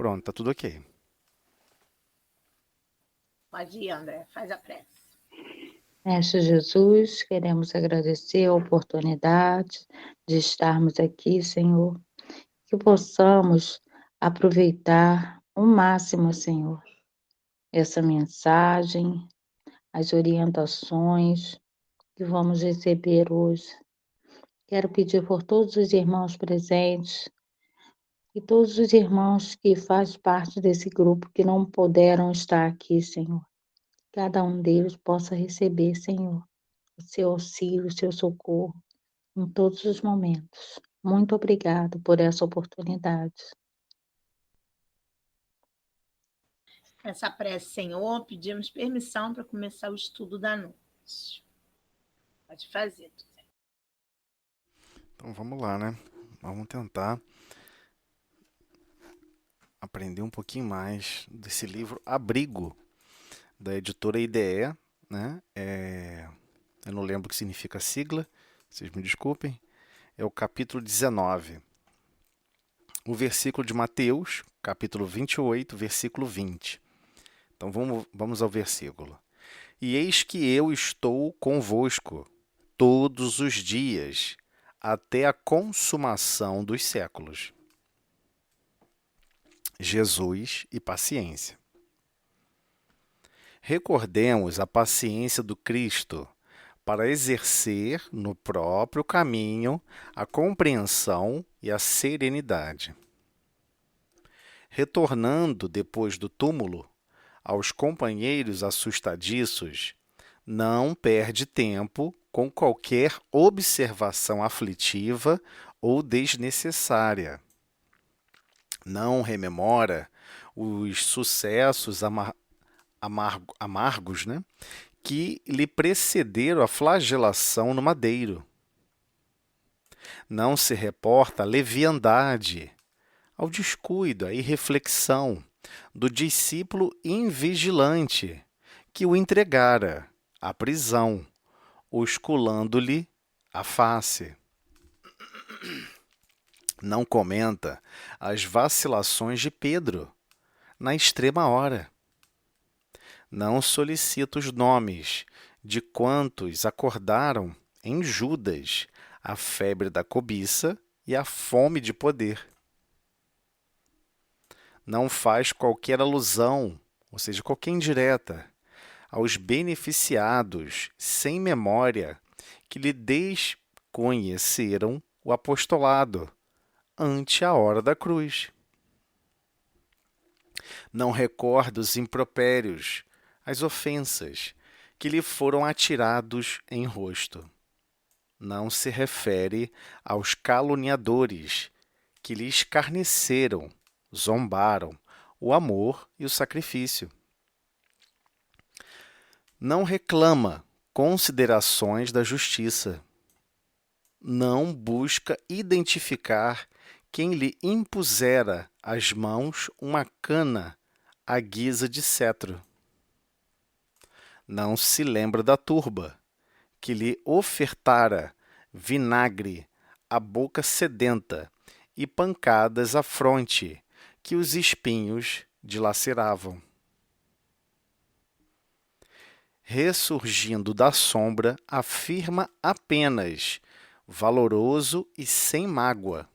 Pronto, tá tudo ok. Pode ir, André, faz a prece. Mestre Jesus, queremos agradecer a oportunidade de estarmos aqui, Senhor, que possamos aproveitar ao máximo, Senhor, essa mensagem, as orientações que vamos receber hoje. Quero pedir por todos os irmãos presentes e todos os irmãos que fazem parte desse grupo que não puderam estar aqui, Senhor. Cada um deles possa receber, Senhor, o seu auxílio, o seu socorro em todos os momentos. Muito obrigado por essa oportunidade. Essa prece, Senhor, pedimos permissão para começar o estudo da noite. Pode fazer. Então vamos lá, né? Vamos tentar aprender um pouquinho mais desse livro Abrigo, da editora IDE, né? Eu não lembro o que significa a sigla, vocês me desculpem. É o capítulo 19. O versículo de Mateus, capítulo 28, versículo 20. Então vamos ao versículo. E eis que eu estou convosco todos os dias, até a consumação dos séculos. Jesus e paciência. Recordemos a paciência do Cristo para exercer no próprio caminho a compreensão e a serenidade. Retornando depois do túmulo aos companheiros assustadiços, não perde tempo com qualquer observação aflitiva ou desnecessária. Não rememora os sucessos amargos, né, que lhe precederam a flagelação no madeiro. Não se reporta à leviandade, ao descuido, à irreflexão do discípulo invigilante que o entregara à prisão, osculando-lhe a face. Não comenta as vacilações de Pedro na extrema hora. Não solicita os nomes de quantos acordaram em Judas a febre da cobiça e a fome de poder. Não faz qualquer alusão, ou seja, qualquer indireta, aos beneficiados sem memória que lhe desconheceram o apostolado ante a hora da cruz. Não recorda os impropérios, as ofensas que lhe foram atirados em rosto. Não se refere aos caluniadores que lhe escarneceram, zombaram o amor e o sacrifício. Não reclama considerações da justiça. Não busca identificar quem lhe impusera às mãos uma cana à guisa de cetro. Não se lembra da turba, que lhe ofertara vinagre à boca sedenta e pancadas à fronte, que os espinhos dilaceravam. Ressurgindo da sombra, afirma apenas, valoroso e sem mágoa: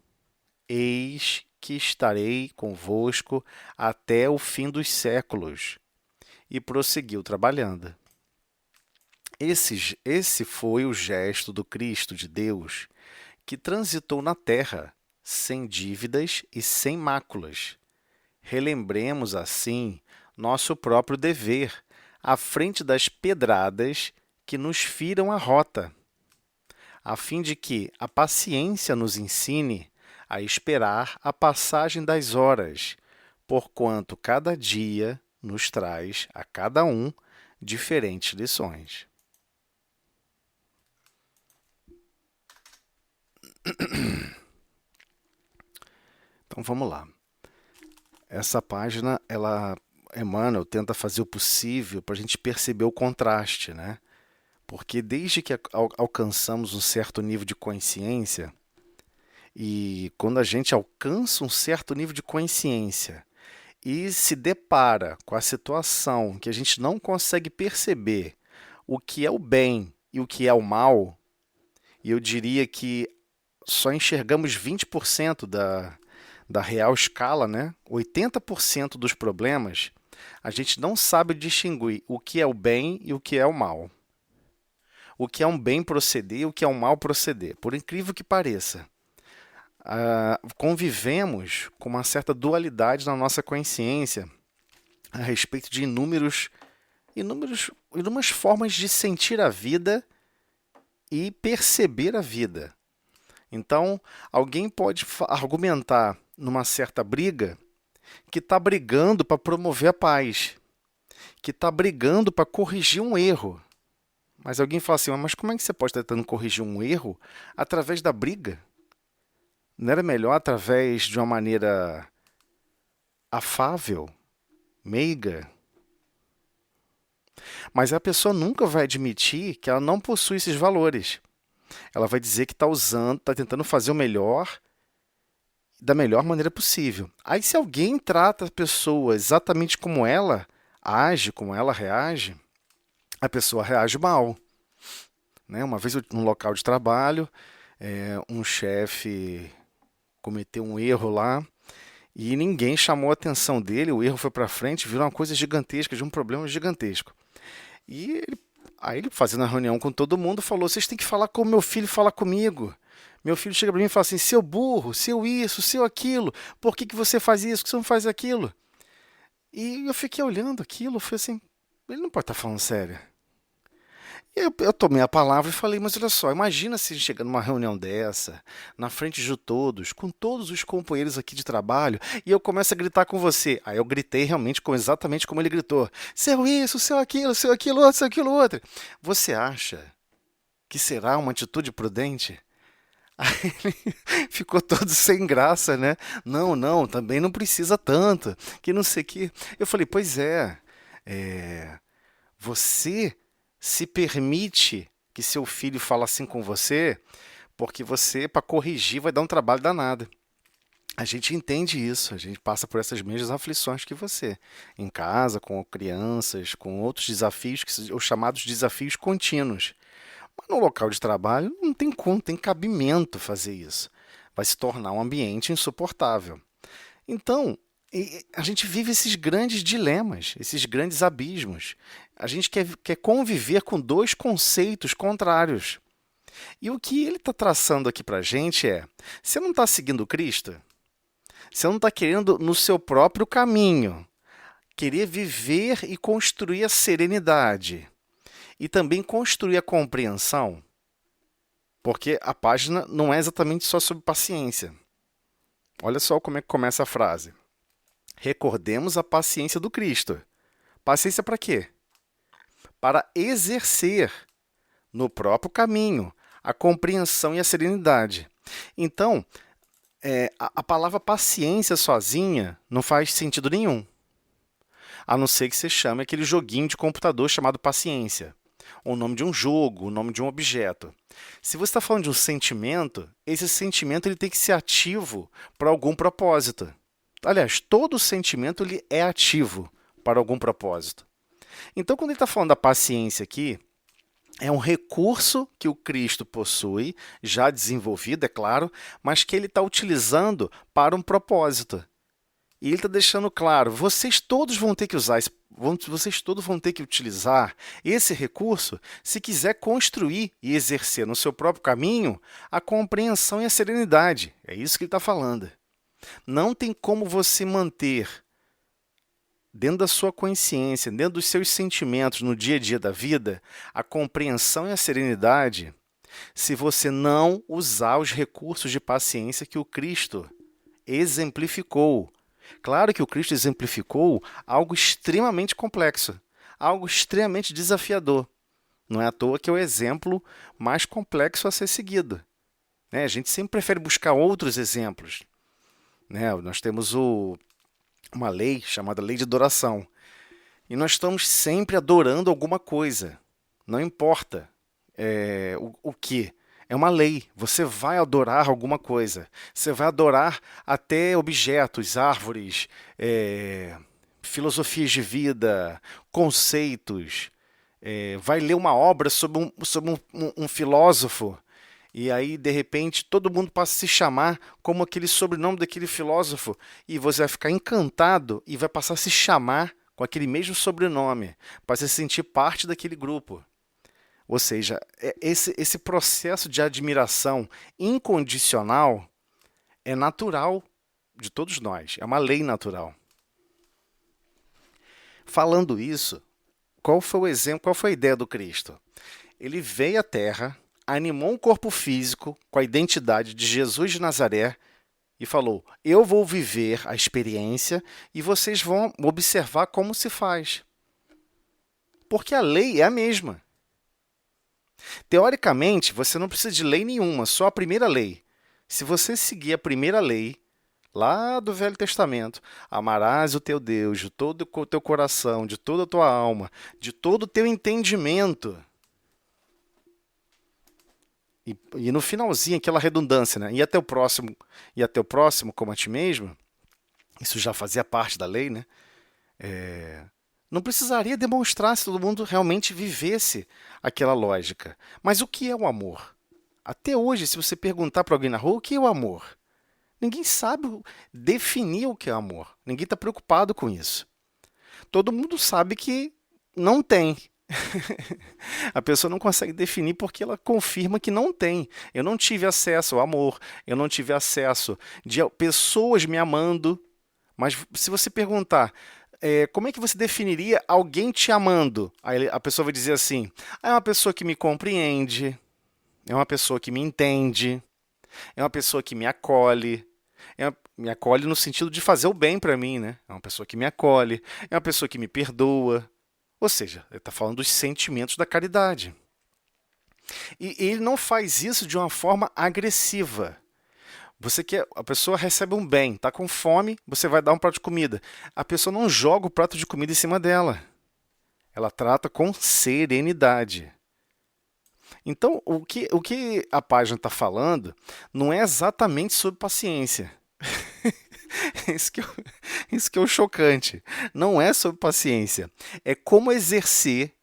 eis que estarei convosco até o fim dos séculos. E prosseguiu trabalhando. Esse foi o gesto do Cristo de Deus, que transitou na terra, sem dívidas e sem máculas. Relembremos, assim, nosso próprio dever, à frente das pedradas que nos firam a rota, a fim de que a paciência nos ensine a esperar a passagem das horas, porquanto cada dia nos traz, a cada um, diferentes lições. Então, vamos lá. Essa página, Emmanuel tenta fazer o possível para a gente perceber o contraste, né? Porque desde que alcançamos um certo nível de consciência, e quando a gente alcança um certo nível de consciência e se depara com a situação que a gente não consegue perceber o que é o bem e o que é o mal, e eu diria que só enxergamos 20% da real escala, né? 80% dos problemas, a gente não sabe distinguir o que é o bem e o que é o mal. O que é um bem proceder e o que é um mal proceder. Por incrível que pareça, convivemos com uma certa dualidade na nossa consciência a respeito de inúmeras formas de sentir a vida e perceber a vida. Então, alguém pode argumentar numa certa briga que está brigando para promover a paz, que está brigando para corrigir um erro. Mas alguém fala assim, mas como é que você pode estar tentando corrigir um erro através da briga? Não era melhor através de uma maneira afável, meiga? Mas a pessoa nunca vai admitir que ela não possui esses valores. Ela vai dizer que está usando, está tentando fazer o melhor da melhor maneira possível. Aí, se alguém trata a pessoa exatamente como ela age, como ela reage, a pessoa reage mal. Né? Uma vez, num local de trabalho, um chefe cometeu um erro lá e ninguém chamou a atenção dele, o erro foi para frente, virou uma coisa gigantesca, de um problema gigantesco. E aí ele, fazendo a reunião com todo mundo, falou, vocês têm que falar como meu filho fala comigo. Meu filho chega para mim e fala assim, seu burro, seu isso, seu aquilo, por que você faz isso, por que você não faz aquilo? E eu fiquei olhando aquilo, falei assim, ele não pode estar falando sério. E eu tomei a palavra e falei, mas olha só, imagina se chega numa reunião dessa, na frente de todos, com todos os companheiros aqui de trabalho, e eu começo a gritar com você. Aí eu gritei realmente exatamente como ele gritou. Seu isso, seu aquilo outro, seu aquilo outro. Você acha que será uma atitude prudente? Aí ele ficou todo sem graça, né? Não, também não precisa tanto, que não sei o que. Eu falei, pois você se permite que seu filho fale assim com você, porque você, para corrigir, vai dar um trabalho danado. A gente entende isso, a gente passa por essas mesmas aflições que você, em casa, com crianças, com outros desafios, os chamados desafios contínuos. Mas no local de trabalho não tem como, tem cabimento fazer isso. Vai se tornar um ambiente insuportável. Então, a gente vive esses grandes dilemas, esses grandes abismos. A gente quer conviver com dois conceitos contrários. E o que ele está traçando aqui para a gente é, você não está seguindo Cristo? Você não está querendo no seu próprio caminho, querer viver e construir a serenidade e também construir a compreensão? Porque a página não é exatamente só sobre paciência. Olha só como é que começa a frase. Recordemos a paciência do Cristo. Paciência para quê? Para exercer no próprio caminho a compreensão e a serenidade. Então, a palavra paciência sozinha não faz sentido nenhum, a não ser que você chame aquele joguinho de computador chamado paciência, o nome de um jogo, o nome de um objeto. Se você está falando de um sentimento, esse sentimento ele tem que ser ativo para algum propósito. Aliás, todo sentimento ele é ativo para algum propósito. Então, quando ele está falando da paciência aqui, é um recurso que o Cristo possui, já desenvolvido, é claro, mas que ele está utilizando para um propósito. E ele está deixando claro, vocês todos vão ter que usar, vocês todos vão ter que utilizar esse recurso se quiser construir e exercer no seu próprio caminho a compreensão e a serenidade. É isso que ele está falando. Não tem como você manter dentro da sua consciência, dentro dos seus sentimentos no dia a dia da vida, a compreensão e a serenidade, se você não usar os recursos de paciência que o Cristo exemplificou. Claro que o Cristo exemplificou algo extremamente complexo, algo extremamente desafiador. Não é à toa que é o exemplo mais complexo a ser seguido. A gente sempre prefere buscar outros exemplos. Nós temos uma lei chamada lei de adoração. E nós estamos sempre adorando alguma coisa. Não importa o que. É uma lei. Você vai adorar alguma coisa. Você vai adorar até objetos, árvores, filosofias de vida, conceitos. Vai ler uma obra sobre um filósofo. E aí, de repente, todo mundo passa a se chamar como aquele sobrenome daquele filósofo. E você vai ficar encantado e vai passar a se chamar com aquele mesmo sobrenome, para se sentir parte daquele grupo. Ou seja, esse processo de admiração incondicional é natural de todos nós, é uma lei natural. Falando isso, qual foi o exemplo, qual foi a ideia do Cristo? Ele veio à Terra, animou um corpo físico com a identidade de Jesus de Nazaré e falou: eu vou viver a experiência e vocês vão observar como se faz. Porque a lei é a mesma. Teoricamente, você não precisa de lei nenhuma, só a primeira lei. Se você seguir a primeira lei, lá do Velho Testamento, amarás o teu Deus de todo o teu coração, de toda a tua alma, de todo o teu entendimento. E no finalzinho, aquela redundância, né? E até o próximo como a ti mesmo, isso já fazia parte da lei, né? Não precisaria demonstrar se todo mundo realmente vivesse aquela lógica. Mas o que é o amor? Até hoje, se você perguntar para alguém na rua, o que é o amor? Ninguém sabe definir o que é amor. Ninguém está preocupado com isso. Todo mundo sabe que não tem. A pessoa não consegue definir porque ela confirma que não tem. Eu não tive acesso ao amor, eu não tive acesso de pessoas me amando. Mas se você perguntar, como é que você definiria alguém te amando? Aí a pessoa vai dizer assim: é uma pessoa que me compreende, é uma pessoa que me entende, é uma pessoa que me acolhe. Me acolhe no sentido de fazer o bem para mim, né? É uma pessoa que me acolhe, é uma pessoa que me perdoa. Ou seja, ele está falando dos sentimentos da caridade. E ele não faz isso de uma forma agressiva. A pessoa recebe um bem, está com fome, você vai dar um prato de comida. A pessoa não joga o prato de comida em cima dela. Ela trata com serenidade. Então, o que a página está falando não é exatamente sobre paciência. Isso que é o chocante. Não é sobre paciência. É como exercer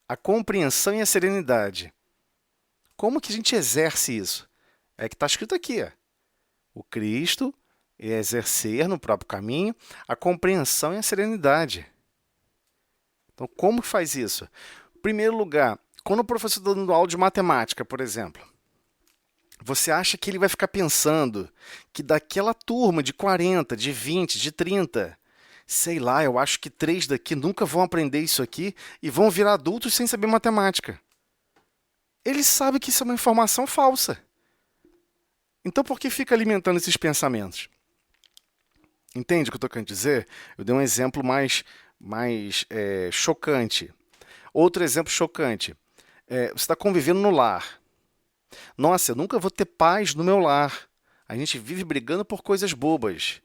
a compreensão e a serenidade. Como que a gente exerce isso? É que está escrito aqui. O Cristo é exercer no próprio caminho a compreensão e a serenidade. Então, como que faz isso? Em primeiro lugar, quando o professor está dando aula de matemática, por exemplo, você acha que ele vai ficar pensando que daquela turma de 40, de 20, de 30, sei lá, eu acho que 3 daqui nunca vão aprender isso aqui e vão virar adultos sem saber matemática. Ele sabe que isso é uma informação falsa. Então, por que fica alimentando esses pensamentos? Entende o que eu estou querendo dizer? Eu dei um exemplo mais chocante. Outro exemplo chocante. Você está convivendo no lar. Nossa, eu nunca vou ter paz no meu lar. A gente vive brigando por coisas bobas.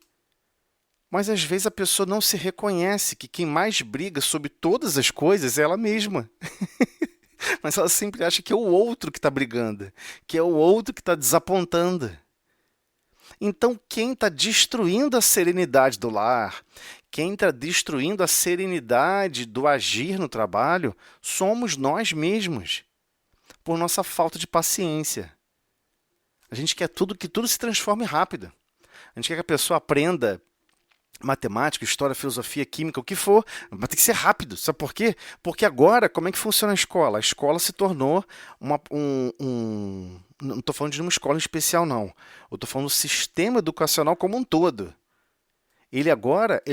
Mas às vezes a pessoa não se reconhece que quem mais briga sobre todas as coisas é ela mesma. Mas ela sempre acha que é o outro que está brigando, que é o outro que está desapontando. Então, quem está destruindo a serenidade do lar, quem está destruindo a serenidade do agir no trabalho, somos nós mesmos, por nossa falta de paciência. A gente quer que tudo se transforme rápido. A gente quer que a pessoa aprenda matemática, história, filosofia, química, o que for, mas tem que ser rápido. Sabe por quê? Porque agora, como é que funciona a escola? A escola se tornou não estou falando de uma escola em especial, não. Eu estou falando do sistema educacional como um todo. Ele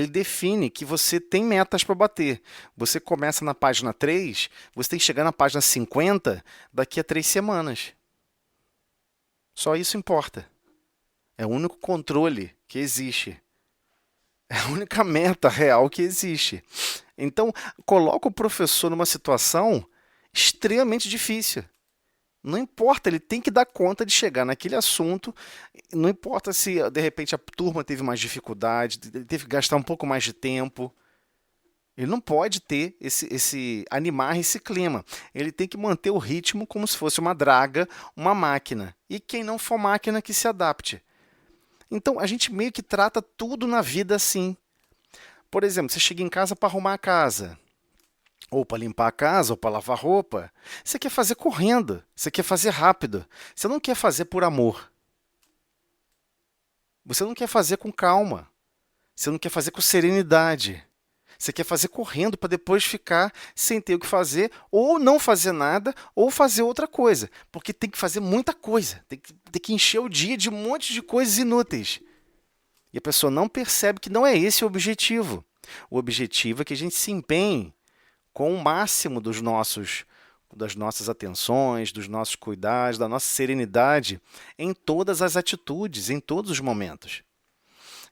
define que você tem metas para bater. Você começa na página 3, você tem que chegar na página 50 daqui a 3 semanas. Só isso importa. É o único controle que existe. É a única meta real que existe. Então, coloca o professor numa situação extremamente difícil. Não importa, ele tem que dar conta de chegar naquele assunto, não importa se, de repente, a turma teve mais dificuldade, teve que gastar um pouco mais de tempo. Ele não pode ter animar esse clima. Ele tem que manter o ritmo como se fosse uma draga, uma máquina. E quem não for máquina que se adapte. Então a gente meio que trata tudo na vida assim. Por exemplo, você chega em casa para arrumar a casa, ou para limpar a casa, ou para lavar roupa. Você quer fazer correndo, você quer fazer rápido. Você não quer fazer por amor. Você não quer fazer com calma. Você não quer fazer com serenidade. Você quer fazer correndo para depois ficar sem ter o que fazer, ou não fazer nada, ou fazer outra coisa. Porque tem que fazer muita coisa. Tem que encher o dia de um monte de coisas inúteis. E a pessoa não percebe que não é esse o objetivo. O objetivo é que a gente se empenhe com o máximo das nossas atenções, dos nossos cuidados, da nossa serenidade em todas as atitudes, em todos os momentos.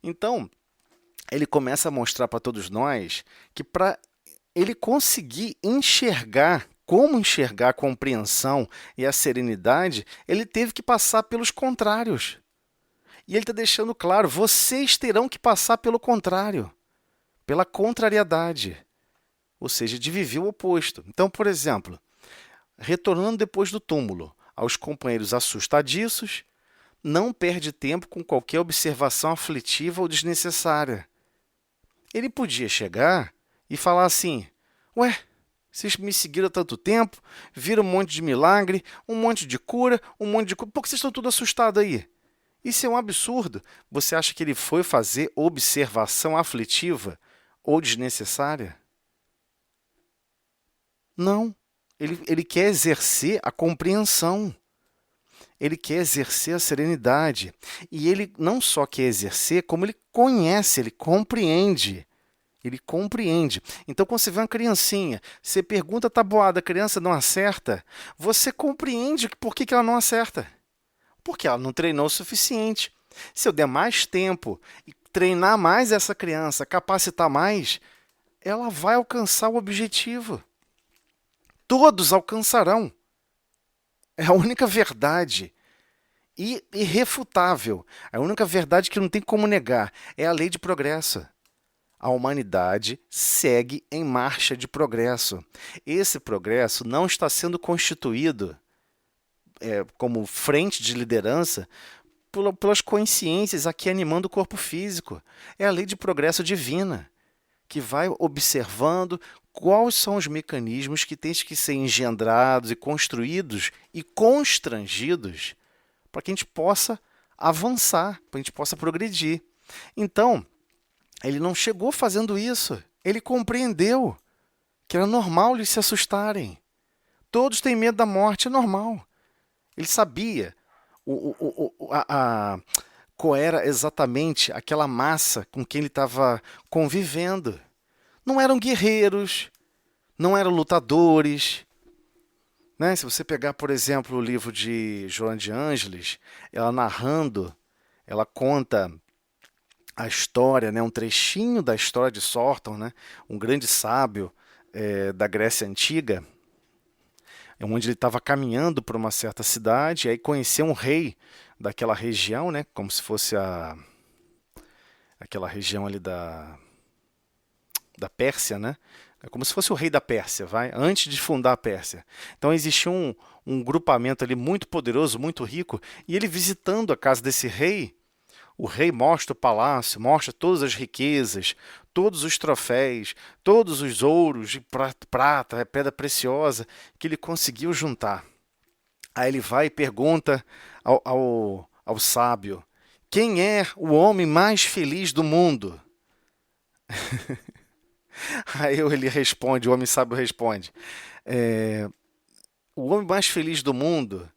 Então, ele começa a mostrar para todos nós que para ele conseguir enxergar, como enxergar a compreensão e a serenidade, ele teve que passar pelos contrários. E ele está deixando claro, vocês terão que passar pelo contrário, pela contrariedade, ou seja, de viver o oposto. Então, por exemplo, retornando depois do túmulo aos companheiros assustadiços, não perde tempo com qualquer observação aflitiva ou desnecessária. Ele podia chegar e falar assim, ué, vocês me seguiram há tanto tempo, viram um monte de milagre, um monte de cura, por que vocês estão tudo assustados aí? Isso é um absurdo. Você acha que ele foi fazer observação aflitiva ou desnecessária? Não. Ele quer exercer a compreensão. Ele quer exercer a serenidade. E ele não só quer exercer, como ele conhece, ele compreende. Ele compreende. Então, quando você vê uma criancinha, você pergunta a tabuada, a criança não acerta, você compreende por que ela não acerta. Porque ela não treinou o suficiente. Se eu der mais tempo e treinar mais essa criança, capacitar mais, ela vai alcançar o objetivo. Todos alcançarão. É a única verdade irrefutável. A única verdade que não tem como negar é a lei de progresso. A humanidade segue em marcha de progresso. Esse progresso não está sendo constituído como frente de liderança pelas consciências aqui animando o corpo físico. É a lei de progresso divina, que vai observando quais são os mecanismos que têm que ser engendrados e construídos e constrangidos para que a gente possa avançar, para que a gente possa progredir. Então, ele não chegou fazendo isso. Ele compreendeu que era normal eles se assustarem. Todos têm medo da morte, é normal. Ele sabia qual era exatamente aquela massa com quem ele estava convivendo. Não eram guerreiros, não eram lutadores. Né? Se você pegar, por exemplo, o livro de Joana de Ângeles, ela narrando, ela conta a história, né? Um trechinho da história de Sórton, né? Um grande sábio da Grécia Antiga, onde ele estava caminhando por uma certa cidade, e aí conheceu um rei daquela região, né? Como se fosse aquela região ali da Pérsia, né? É como se fosse o rei da Pérsia, antes de fundar a Pérsia. Então existia um grupamento ali muito poderoso, muito rico, e ele visitando a casa desse rei, o rei mostra o palácio, mostra todas as riquezas, todos os troféus, todos os ouros de prata, pedra preciosa que ele conseguiu juntar. Aí ele vai e pergunta ao sábio, quem é o homem mais feliz do mundo? Aí ele responde, o homem sábio responde, o homem mais feliz do mundo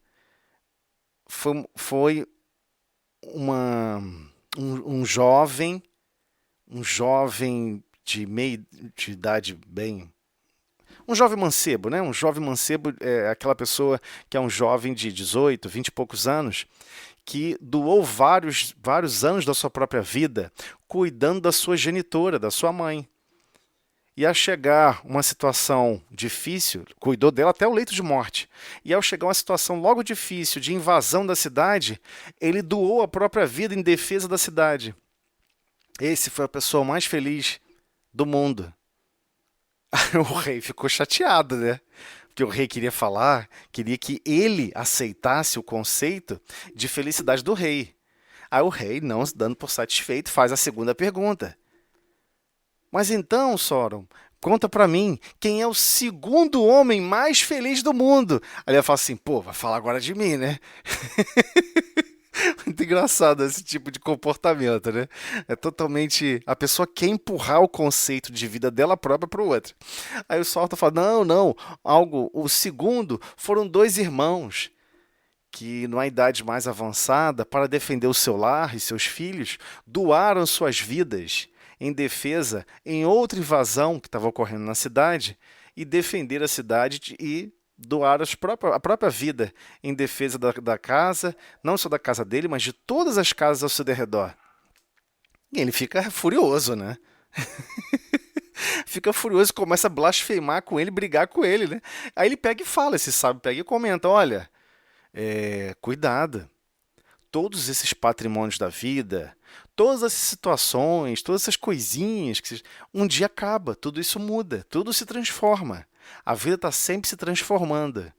foi um jovem de idade bem... Um jovem mancebo, né? Um jovem mancebo é aquela pessoa que é um jovem de 18, 20 e poucos anos, que doou vários anos da sua própria vida cuidando da sua genitora, da sua mãe. E ao chegar uma situação difícil, cuidou dela até o leito de morte. E ao chegar uma situação logo difícil de invasão da cidade, ele doou a própria vida em defesa da cidade. Esse foi a pessoa mais feliz do mundo. O rei ficou chateado, né? Porque o rei queria falar, queria que ele aceitasse o conceito de felicidade do rei. Aí o rei, não se dando por satisfeito, faz a segunda pergunta. Mas então, Sauron, conta pra mim, quem é o segundo homem mais feliz do mundo? Aí ele fala assim, pô, vai falar agora de mim, né? Muito engraçado esse tipo de comportamento, né? É totalmente. A pessoa quer empurrar o conceito de vida dela própria para o outro. Aí o Sauron fala: não, não, algo. O segundo foram dois irmãos que, numa idade mais avançada, para defender o seu lar e seus filhos, doaram suas vidas em defesa em outra invasão que estava ocorrendo na cidade e defender a cidade e doar a própria vida em defesa da casa, não só da casa dele, mas de todas as casas ao seu derredor. E ele fica furioso, né? Fica furioso e começa a blasfemar com ele, brigar com ele, né? Aí ele pega e fala, esse sábio pega e comenta, olha, cuidado, todos esses patrimônios da vida, todas essas situações, todas essas coisinhas, um dia acaba, tudo isso muda, tudo se transforma. A vida está sempre se transformando.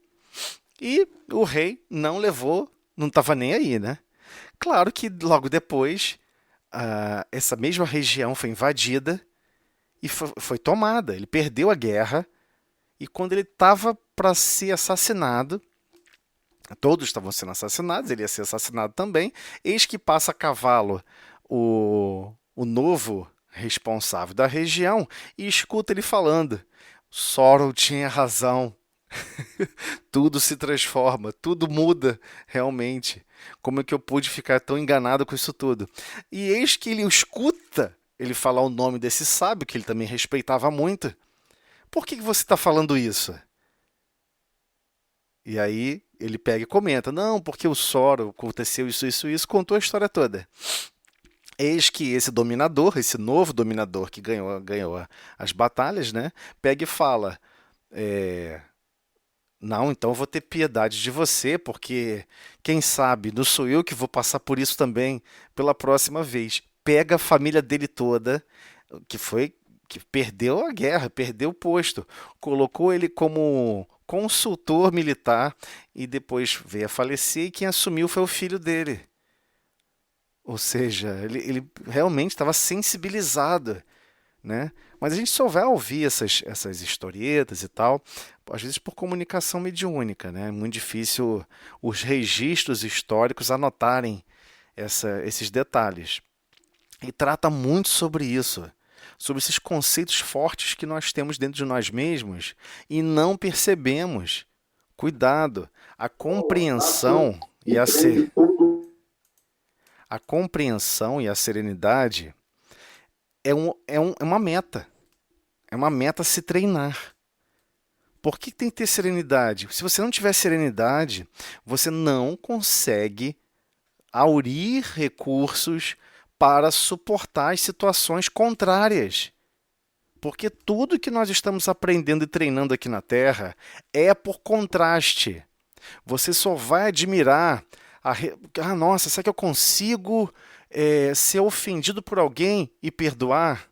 E o rei não levou, não estava nem aí, né? Claro que logo depois, essa mesma região foi invadida e foi tomada. Ele perdeu a guerra e quando ele estava para ser assassinado, todos estavam sendo assassinados, ele ia ser assassinado também. Eis que passa a cavalo o novo responsável da região e escuta ele falando: Sauron tinha razão. Tudo se transforma, tudo muda realmente. Como é que eu pude ficar tão enganado com isso tudo? E eis que ele escuta ele falar o nome desse sábio, que ele também respeitava muito. Por que você está falando isso? E aí ele pega e comenta: não, porque o Sauron aconteceu isso, isso, isso, contou a história toda. Eis que esse dominador, esse novo dominador que ganhou as batalhas, né, pega e fala: não, então eu vou ter piedade de você, porque quem sabe não sou eu que vou passar por isso também pela próxima vez. Pega a família dele toda, que perdeu a guerra, perdeu o posto, colocou ele como consultor militar e depois veio a falecer e quem assumiu foi o filho dele. Ou seja, ele realmente estava sensibilizado, né? Mas a gente só vai ouvir essas historietas e tal, às vezes por comunicação mediúnica, né? É muito difícil os registros históricos anotarem esses detalhes. E trata muito sobre isso, sobre esses conceitos fortes que nós temos dentro de nós mesmos e não percebemos. Cuidado, a compreensão e a serenidade é uma meta. É uma meta a se treinar. Por que tem que ter serenidade? Se você não tiver serenidade, você não consegue aurir recursos para suportar as situações contrárias. Porque tudo que nós estamos aprendendo e treinando aqui na Terra é por contraste. Você só vai admirar nossa, será que eu consigo ser ofendido por alguém e perdoar?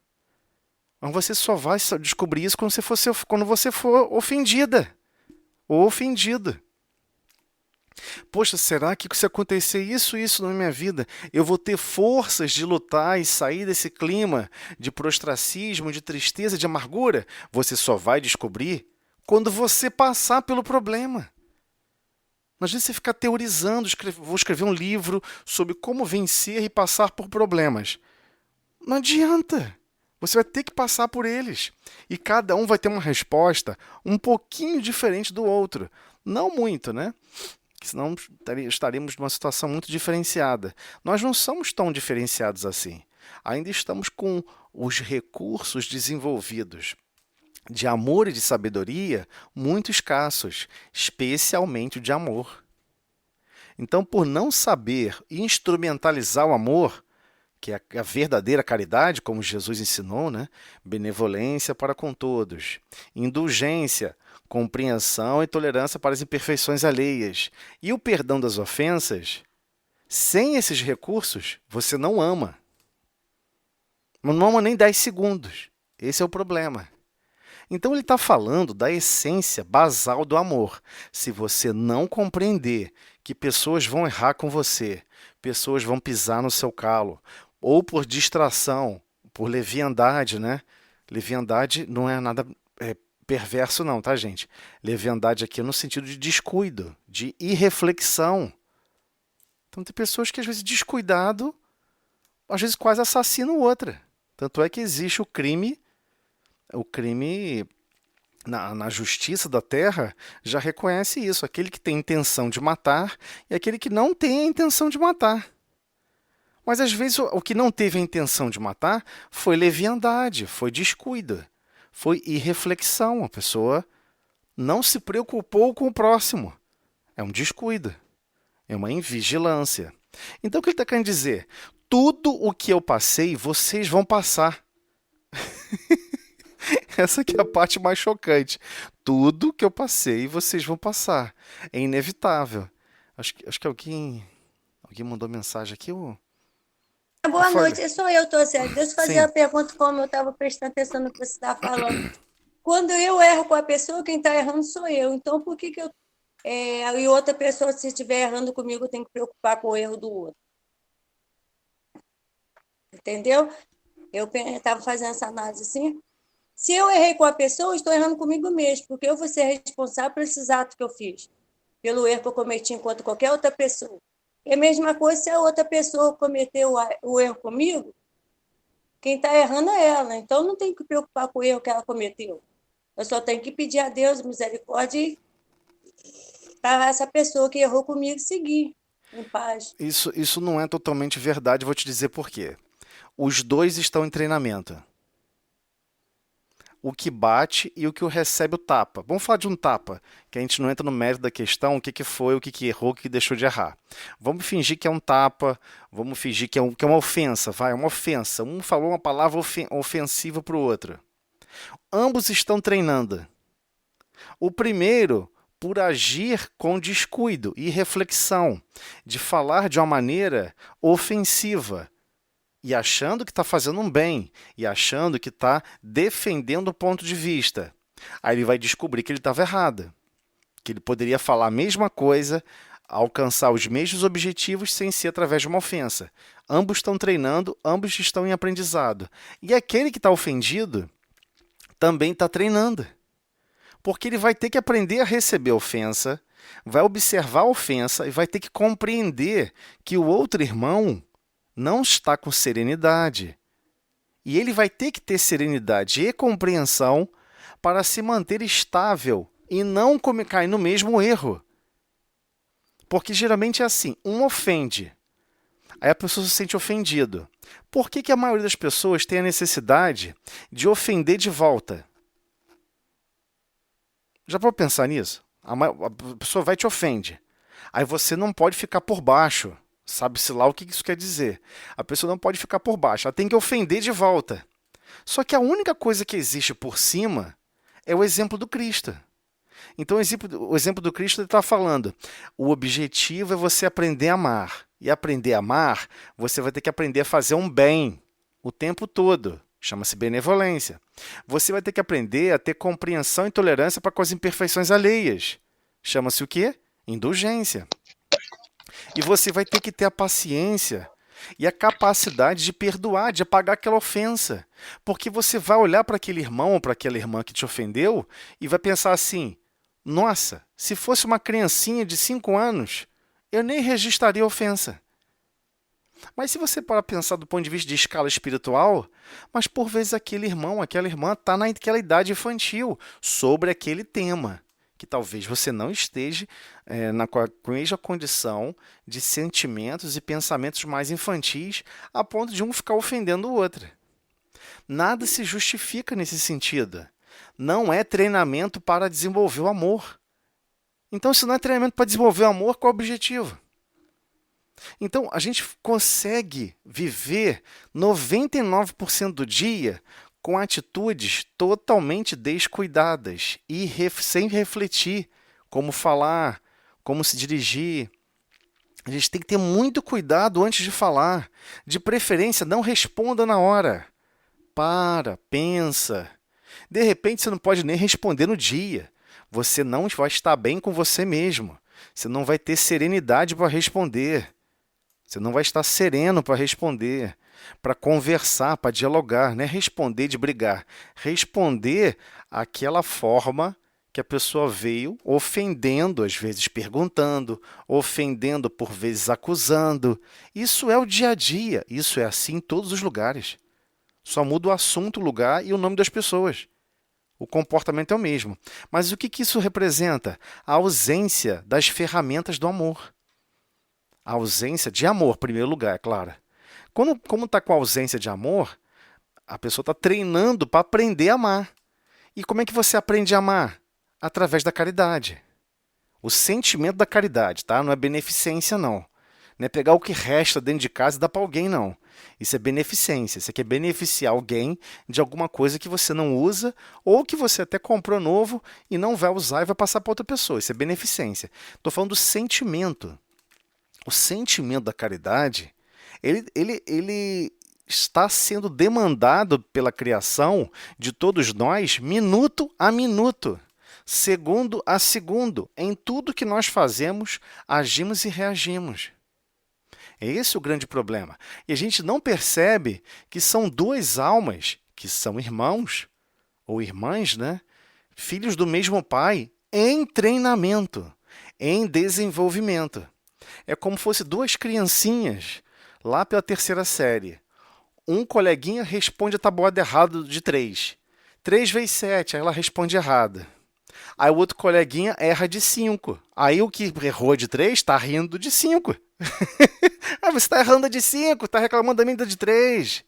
Mas você só vai descobrir isso quando você for ofendida ou ofendido. Poxa, será que se acontecer isso na minha vida, eu vou ter forças de lutar e sair desse clima de prostracismo, de tristeza, de amargura? Você só vai descobrir quando você passar pelo problema. Às vezes você fica teorizando, vou escrever um livro sobre como vencer e passar por problemas. Não adianta. Você vai ter que passar por eles. E cada um vai ter uma resposta um pouquinho diferente do outro. Não muito, né? Senão estaremos numa situação muito diferenciada. Nós não somos tão diferenciados assim. Ainda estamos com os recursos desenvolvidos de amor e de sabedoria muito escassos, especialmente o de amor. Então, por não saber instrumentalizar o amor, que é a verdadeira caridade, como Jesus ensinou, né? Benevolência para com todos, indulgência, compreensão e tolerância para as imperfeições alheias, e o perdão das ofensas, sem esses recursos, você não ama. Não ama nem 10 segundos. Esse é o problema. Então, ele está falando da essência basal do amor. Se você não compreender que pessoas vão errar com você, pessoas vão pisar no seu calo, ou por distração, por leviandade, né? Leviandade não é nada perverso não, tá, gente? Leviandade aqui no sentido de descuido, de irreflexão. Então, tem pessoas que, às vezes, descuidado, às vezes quase assassinam outra. Tanto é que existe o crime na justiça da terra já reconhece isso, aquele que tem intenção de matar e aquele que não tem a intenção de matar. Mas às vezes o que não teve a intenção de matar foi leviandade, foi descuido, foi irreflexão. A pessoa não se preocupou com o próximo. É um descuido, é uma invigilância. Então o que ele está querendo dizer? Tudo o que eu passei, vocês vão passar. Essa aqui é a parte mais chocante. Tudo que eu passei, vocês vão passar. É inevitável. Acho que alguém mandou mensagem aqui. Boa Foi. noite, sou eu, Tociane. Deixa eu fazer Sim. uma pergunta, como eu estava prestando atenção no que você estava falando. Quando eu erro com a pessoa, quem está errando sou eu. Então, por que eu. E outra pessoa, se estiver errando comigo, tem que preocupar com o erro do outro? Entendeu? Eu estava fazendo essa análise assim. Se eu errei com a pessoa, eu estou errando comigo mesmo, porque eu vou ser responsável por esses atos que eu fiz, pelo erro que eu cometi enquanto qualquer outra pessoa. É a mesma coisa se a outra pessoa cometeu o erro comigo, quem está errando é ela. Então, não tem que preocupar com o erro que ela cometeu. Eu só tenho que pedir a Deus misericórdia para essa pessoa que errou comigo seguir em paz. Isso não é totalmente verdade, vou te dizer por quê. Os dois estão em treinamento. O que bate e o que o recebe o tapa. Vamos falar de um tapa, que a gente não entra no mérito da questão, o que foi, o que errou, o que deixou de errar. Vamos fingir que é um tapa, vamos fingir que é uma ofensa, uma ofensa. Um falou uma palavra ofensiva para o outro. Ambos estão treinando. O primeiro, por agir com descuido e reflexão, de falar de uma maneira ofensiva, e achando que está fazendo um bem, e achando que está defendendo o ponto de vista. Aí ele vai descobrir que ele estava errado, que ele poderia falar a mesma coisa, alcançar os mesmos objetivos sem ser através de uma ofensa. Ambos estão treinando, ambos estão em aprendizado. E aquele que está ofendido também está treinando, porque ele vai ter que aprender a receber a ofensa, vai observar a ofensa e vai ter que compreender que o outro irmão não está com serenidade. E ele vai ter que ter serenidade e compreensão para se manter estável e não cair no mesmo erro. Porque geralmente é assim, um ofende, aí a pessoa se sente ofendido. Por que a maioria das pessoas tem a necessidade de ofender de volta? Já pode pensar nisso? A pessoa vai e te ofende. Aí você não pode ficar por baixo. Sabe-se lá o que isso quer dizer. A pessoa não pode ficar por baixo, ela tem que ofender de volta. Só que a única coisa que existe por cima é o exemplo do Cristo. Então, o exemplo do Cristo está falando, o objetivo é você aprender a amar. E aprender a amar, você vai ter que aprender a fazer um bem o tempo todo. Chama-se benevolência. Você vai ter que aprender a ter compreensão e tolerância para com as imperfeições alheias. Chama-se o quê? Indulgência. E você vai ter que ter a paciência e a capacidade de perdoar, de apagar aquela ofensa. Porque você vai olhar para aquele irmão ou para aquela irmã que te ofendeu e vai pensar assim, nossa, se fosse uma criancinha de 5 anos, eu nem registraria a ofensa. Mas se você para pensar do ponto de vista de escala espiritual, mas por vezes aquele irmão, aquela irmã está naquela idade infantil sobre aquele tema, que talvez você não esteja com a mesma condição de sentimentos e pensamentos mais infantis a ponto de um ficar ofendendo o outro. Nada se justifica nesse sentido. Não é treinamento para desenvolver o amor. Então, se não é treinamento para desenvolver o amor, qual é o objetivo? Então, a gente consegue viver 99% do dia com atitudes totalmente descuidadas e sem refletir como falar, como se dirigir. A gente tem que ter muito cuidado antes de falar. De preferência, não responda na hora. Pensa. De repente, você não pode nem responder no dia. Você não vai estar bem com você mesmo. Você não vai ter serenidade para responder. Você não vai estar sereno para responder, para conversar, para dialogar. Não é responder de brigar. Responder aquela forma que a pessoa veio ofendendo, às vezes perguntando, ofendendo, por vezes acusando. Isso é o dia a dia. Isso é assim em todos os lugares. Só muda o assunto, o lugar e o nome das pessoas. O comportamento é o mesmo. Mas o que isso representa? A ausência das ferramentas do amor. A ausência de amor, em primeiro lugar, é claro. Como está com a ausência de amor, a pessoa está treinando para aprender a amar. E como é que você aprende a amar? Através da caridade. O sentimento da caridade, tá? Não é beneficência, não. Não é pegar o que resta dentro de casa e dar para alguém, não. Isso é beneficência. Você quer beneficiar alguém de alguma coisa que você não usa ou que você até comprou novo e não vai usar e vai passar para outra pessoa. Isso é beneficência. Estou falando do sentimento. O sentimento da caridade, ele está sendo demandado pela criação de todos nós minuto a minuto, segundo a segundo, em tudo que nós fazemos, agimos e reagimos. É esse o grande problema. E a gente não percebe que são duas almas, que são irmãos ou irmãs, né? Filhos do mesmo pai, em treinamento, em desenvolvimento. É como se fosse duas criancinhas lá pela terceira série. Um coleguinha responde a tabuada errado de 3. 3 vezes 7, aí ela responde errada. Aí o outro coleguinha erra de 5. Aí o que errou de 3 está rindo de 5. Ah, você está errando de 5, está reclamando da minha de 3. Você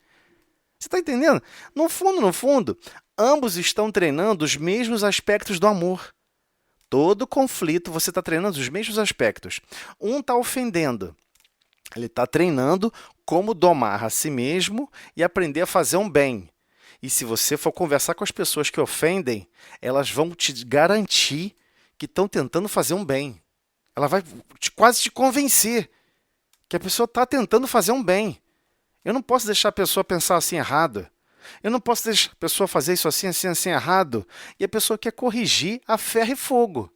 está entendendo? No fundo, ambos estão treinando os mesmos aspectos do amor. Todo conflito, você está treinando os mesmos aspectos. Um está ofendendo. Ele está treinando como domar a si mesmo e aprender a fazer um bem. E se você for conversar com as pessoas que ofendem, elas vão te garantir que estão tentando fazer um bem. Ela vai quase te convencer que a pessoa está tentando fazer um bem. Eu não posso deixar a pessoa pensar assim errado. Eu não posso deixar a pessoa fazer isso assim, assim, assim, errado. E a pessoa quer corrigir a ferro e fogo.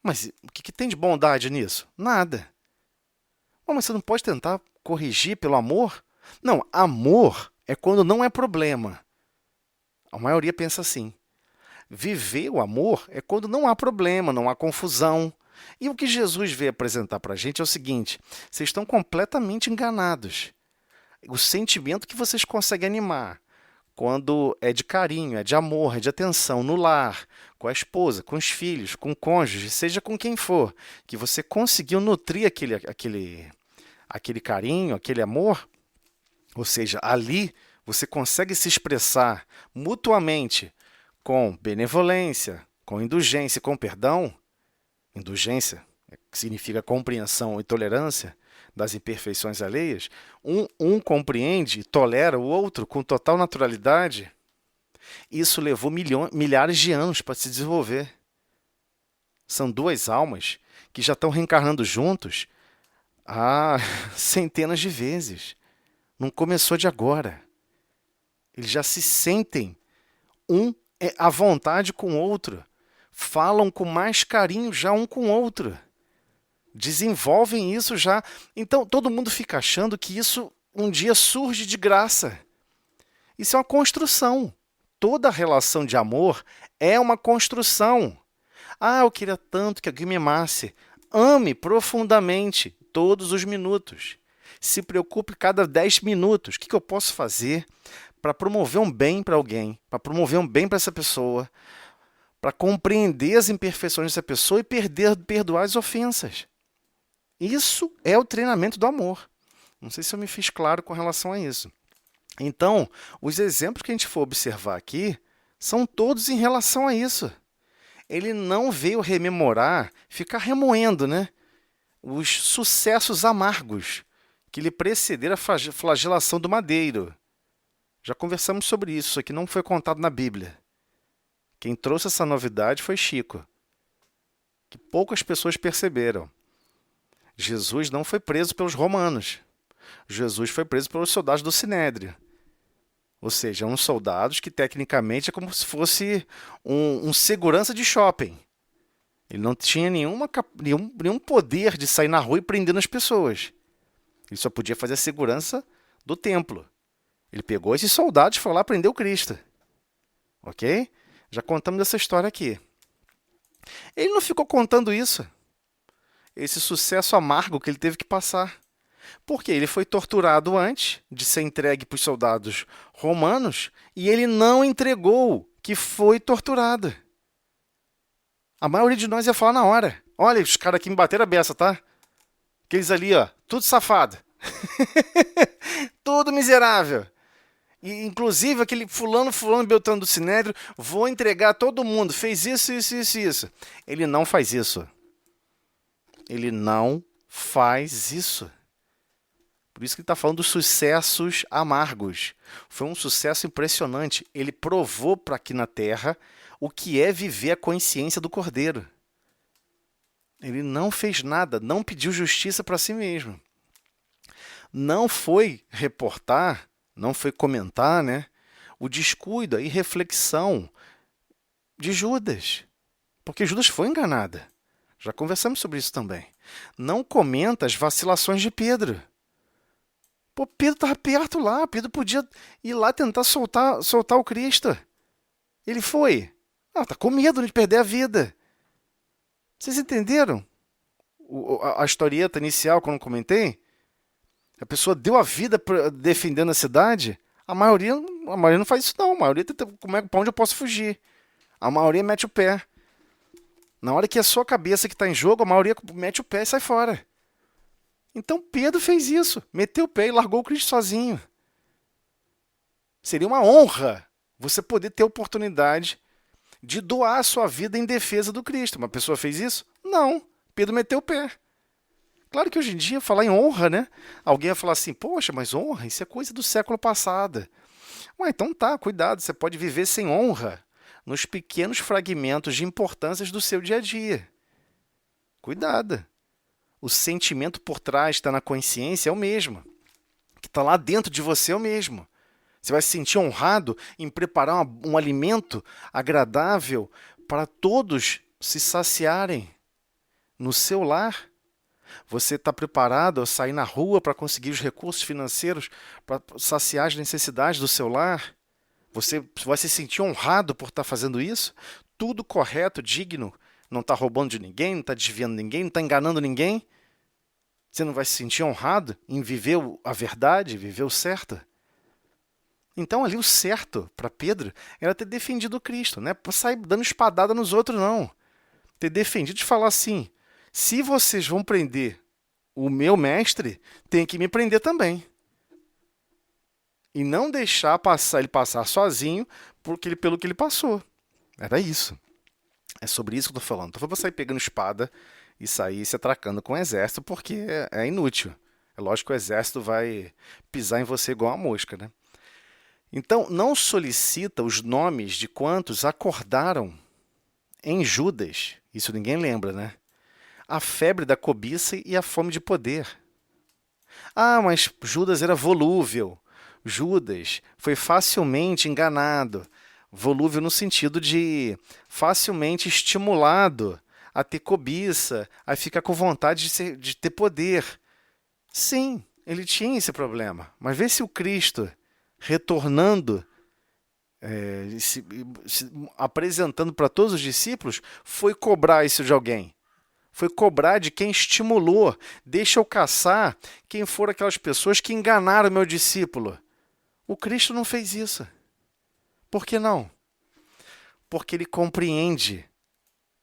Mas o que tem de bondade nisso? Nada. Mas você não pode tentar corrigir pelo amor? Não, amor é quando não é problema. A maioria pensa assim. Viver o amor é quando não há problema, não há confusão. E o que Jesus veio apresentar para a gente é o seguinte: vocês estão completamente enganados. O sentimento que vocês conseguem animar quando é de carinho, é de amor, é de atenção no lar, com a esposa, com os filhos, com o cônjuge, seja com quem for, que você conseguiu nutrir aquele carinho, aquele amor, ou seja, ali você consegue se expressar mutuamente com benevolência, com indulgência, com perdão. Indulgência significa compreensão e tolerância das imperfeições alheias. Um compreende e tolera o outro com total naturalidade. Isso levou milhares de anos para se desenvolver. São duas almas que já estão reencarnando juntos há centenas de vezes. Não começou de agora. Eles já se sentem à vontade com o outro. Falam com mais carinho já um com o outro. Desenvolvem isso já. Então, todo mundo fica achando que isso um dia surge de graça. Isso é uma construção. Toda relação de amor é uma construção. Ah, eu queria tanto que alguém me amasse. Ame profundamente todos os minutos. Se preocupe cada 10 minutos. O que eu posso fazer para promover um bem para alguém? Para promover um bem para essa pessoa? Para compreender as imperfeições dessa pessoa e perdoar as ofensas. Isso é o treinamento do amor. Não sei se eu me fiz claro com relação a isso. Então, os exemplos que a gente for observar aqui são todos em relação a isso. Ele não veio rememorar, ficar remoendo, né, os sucessos amargos que lhe precederam a flagelação do madeiro. Já conversamos sobre isso, isso aqui não foi contado na Bíblia. Quem trouxe essa novidade foi Chico, que poucas pessoas perceberam. Jesus não foi preso pelos romanos. Jesus foi preso pelos soldados do Sinédrio. Ou seja, uns soldados que tecnicamente é como se fosse um segurança de shopping. Ele não tinha nenhum poder de sair na rua e prendendo as pessoas. Ele só podia fazer a segurança do templo. Ele pegou esses soldados e foi lá prender o Cristo. Ok? Já contamos essa história aqui. Ele não ficou contando isso. Esse sucesso amargo que ele teve que passar. Porque ele foi torturado antes de ser entregue para os soldados romanos e ele não entregou que foi torturado. A maioria de nós ia falar na hora. Olha, os caras aqui me bateram a beça, tá? Aqueles ali, ó, tudo safado. Tudo miserável. E, inclusive, aquele fulano, Beltrano do Sinédrio, vou entregar todo mundo. Fez isso, isso, isso, isso. Ele não faz isso. Ele não faz isso. Por isso que ele está falando dos sucessos amargos. Foi um sucesso impressionante. Ele provou para aqui na Terra o que é viver a consciência do Cordeiro. Ele não fez nada, não pediu justiça para si mesmo. Não foi reportar, não foi comentar, né, o descuido, a irreflexão de Judas. Porque Judas foi enganada. Já conversamos sobre isso também. Não comenta as vacilações de Pedro. Pô, Pedro estava perto lá. Pedro podia ir lá tentar soltar o Cristo. Ele foi. Está com medo de perder a vida. Vocês entenderam a historieta inicial, quando eu comentei? A pessoa deu a vida defendendo a cidade. A maioria não faz isso, não. A maioria tenta, para onde eu posso fugir? A maioria mete o pé. Na hora que é a sua cabeça que está em jogo, a maioria mete o pé e sai fora. Então Pedro fez isso. Meteu o pé e largou o Cristo sozinho. Seria uma honra você poder ter a oportunidade de doar a sua vida em defesa do Cristo. Uma pessoa fez isso? Não. Pedro meteu o pé. Claro que hoje em dia, falar em honra, né? Alguém vai falar assim, poxa, mas honra, isso é coisa do século passado. Ué, então tá, cuidado, você pode viver sem honra nos pequenos fragmentos de importâncias do seu dia a dia. Cuidado. O sentimento por trás está na consciência é o mesmo. O que está lá dentro de você é o mesmo. Você vai se sentir honrado em preparar um alimento agradável para todos se saciarem no seu lar. Você está preparado a sair na rua para conseguir os recursos financeiros para saciar as necessidades do seu lar? Você vai se sentir honrado por estar fazendo isso? Tudo correto, digno, não está roubando de ninguém, não está desviando ninguém, não está enganando ninguém? Você não vai se sentir honrado em viver a verdade, viver o certo? Então, ali o certo para Pedro era ter defendido Cristo, não é para sair dando espadada nos outros, não. Ter defendido de falar assim, se vocês vão prender o meu mestre, tem que me prender também. E não deixar ele passar sozinho pelo que ele passou. Era isso. É sobre isso que eu estou falando. Então, foi para sair pegando espada e sair se atracando com o exército, porque é inútil. É lógico que o exército vai pisar em você igual uma mosca, né? Então, não solicita os nomes de quantos acordaram em Judas, isso ninguém lembra, né? A febre da cobiça e a fome de poder. Ah, mas Judas era volúvel. Judas foi facilmente enganado. Volúvel no sentido de facilmente estimulado a ter cobiça, a ficar com vontade de ter poder. Sim, ele tinha esse problema. Mas vê se o Cristo, retornando, se apresentando para todos os discípulos, foi cobrar isso de alguém. Foi cobrar de quem estimulou. Deixa eu caçar quem foram aquelas pessoas que enganaram meu discípulo. O Cristo não fez isso. Por que não? Porque ele compreende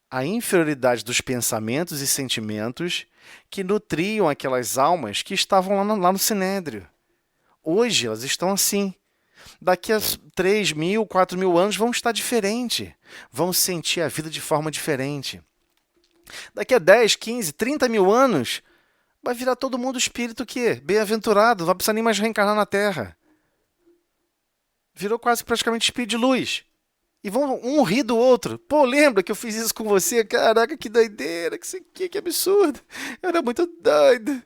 a inferioridade dos pensamentos e sentimentos que nutriam aquelas almas que estavam lá no Sinédrio. Hoje elas estão assim. Daqui a 3.000, 4.000 anos vão estar diferentes. Vão sentir a vida de forma diferente. Daqui a 10, 15, 30 mil anos, vai virar todo mundo espírito que bem-aventurado, não vai precisar nem mais reencarnar na Terra. Virou quase praticamente espírito de luz. E vão um rir do outro. Pô, lembra que eu fiz isso com você? Caraca, que doideira, que absurdo. Eu era muito doido.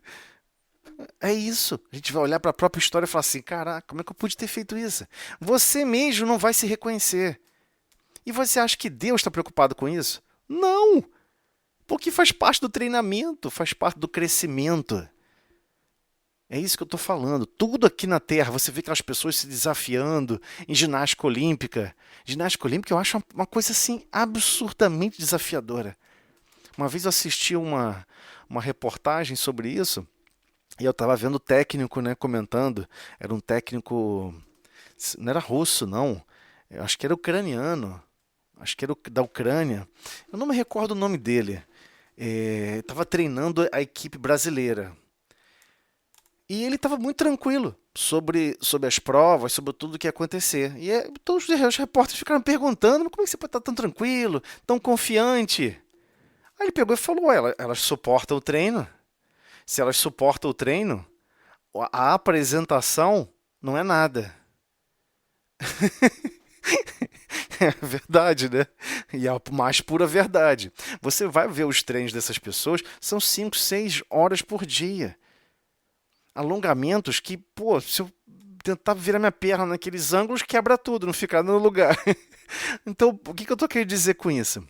É isso. A gente vai olhar para a própria história e falar assim, caraca, como é que eu pude ter feito isso? Você mesmo não vai se reconhecer. E você acha que Deus está preocupado com isso? Não! Porque faz parte do treinamento, faz parte do crescimento. É isso que eu estou falando. Tudo aqui na Terra, você vê aquelas pessoas se desafiando em ginástica olímpica. Ginástica olímpica eu acho uma coisa assim absurdamente desafiadora. Uma vez eu assisti uma reportagem sobre isso e eu estava vendo o técnico, né, comentando. Era um técnico, não era russo, não. Eu acho que era ucraniano. Acho que era da Ucrânia. Eu não me recordo o nome dele. Estava treinando a equipe brasileira. E ele estava muito tranquilo sobre as provas, sobre tudo o que ia acontecer. E todos os repórteres ficaram perguntando, mas como é que você pode estar tão tranquilo, tão confiante? Aí ele pegou e falou, elas suportam o treino. Se elas suportam o treino, a apresentação não é nada. É verdade, né? E é a mais pura verdade. Você vai ver os treinos dessas pessoas, são 5, 6 horas por dia. Alongamentos que, pô, se eu tentar virar minha perna naqueles ângulos, quebra tudo, não fica no lugar. Então, o que eu estou querendo dizer com isso?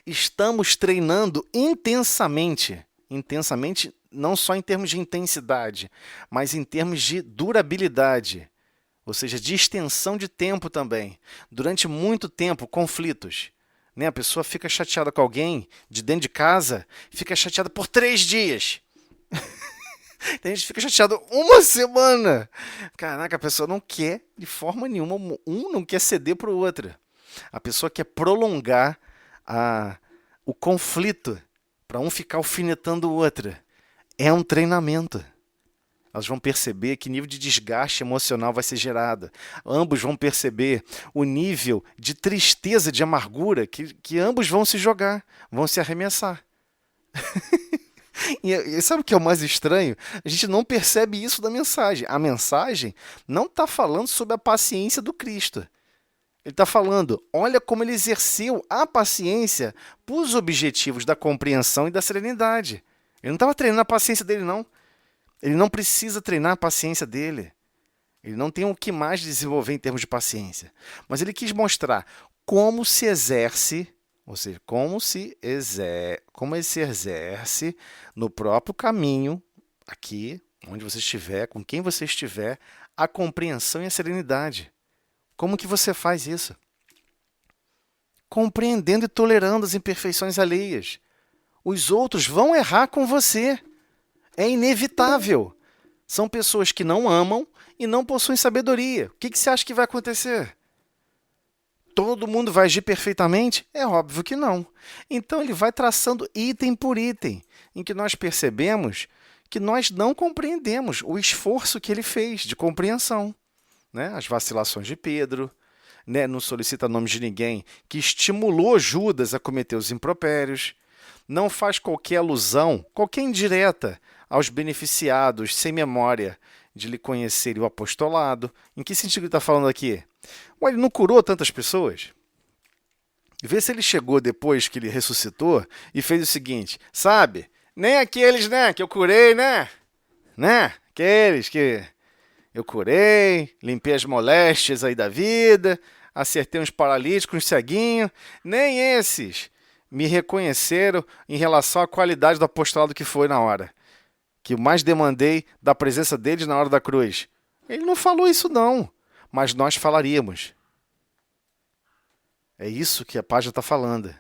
Estamos treinando intensamente. Intensamente, não só em termos de intensidade, mas em termos de durabilidade. Ou seja, de extensão de tempo também. Durante muito tempo, conflitos. Né? A pessoa fica chateada com alguém de dentro de casa, fica chateada por 3 dias. Tem gente que fica chateado 1 semana. Caraca, a pessoa não quer de forma nenhuma, um não quer ceder para o outro. A pessoa quer prolongar o conflito para um ficar alfinetando o outro. É um treinamento. Elas vão perceber que nível de desgaste emocional vai ser gerado. Ambos vão perceber o nível de tristeza, de amargura que ambos vão se jogar, vão se arremessar. E sabe o que é o mais estranho? A gente não percebe isso da mensagem. A mensagem não está falando sobre a paciência do Cristo. Ele está falando, olha como ele exerceu a paciência para os objetivos da compreensão e da serenidade. Ele não estava treinando a paciência dele, não. Ele não precisa treinar a paciência dele. Ele não tem o que mais desenvolver em termos de paciência. Mas ele quis mostrar como se exerce, ou seja, como ele se exerce no próprio caminho, aqui, onde você estiver, com quem você estiver, a compreensão e a serenidade. Como que você faz isso? Compreendendo e tolerando as imperfeições alheias. Os outros vão errar com você. É inevitável. São pessoas que não amam e não possuem sabedoria. O que você acha que vai acontecer? Todo mundo vai agir perfeitamente? É óbvio que não. Então ele vai traçando item por item, em que nós percebemos que nós não compreendemos o esforço que ele fez de compreensão. Né? As vacilações de Pedro, né? Não solicita nomes de ninguém, que estimulou Judas a cometer os impropérios, não faz qualquer alusão, qualquer indireta, aos beneficiados sem memória de lhe conhecerem o apostolado. Em que sentido ele está falando aqui? Ué, ele não curou tantas pessoas? Vê se ele chegou depois que ele ressuscitou e fez o seguinte, sabe, nem aqueles, né, que eu curei, né, aqueles que eu curei, limpei as moléstias aí da vida, acertei uns paralíticos, uns ceguinhos, nem esses me reconheceram em relação à qualidade do apostolado que foi na hora, que mais demandei da presença deles na hora da cruz. Ele não falou isso não, mas nós falaríamos. É isso que a página está falando.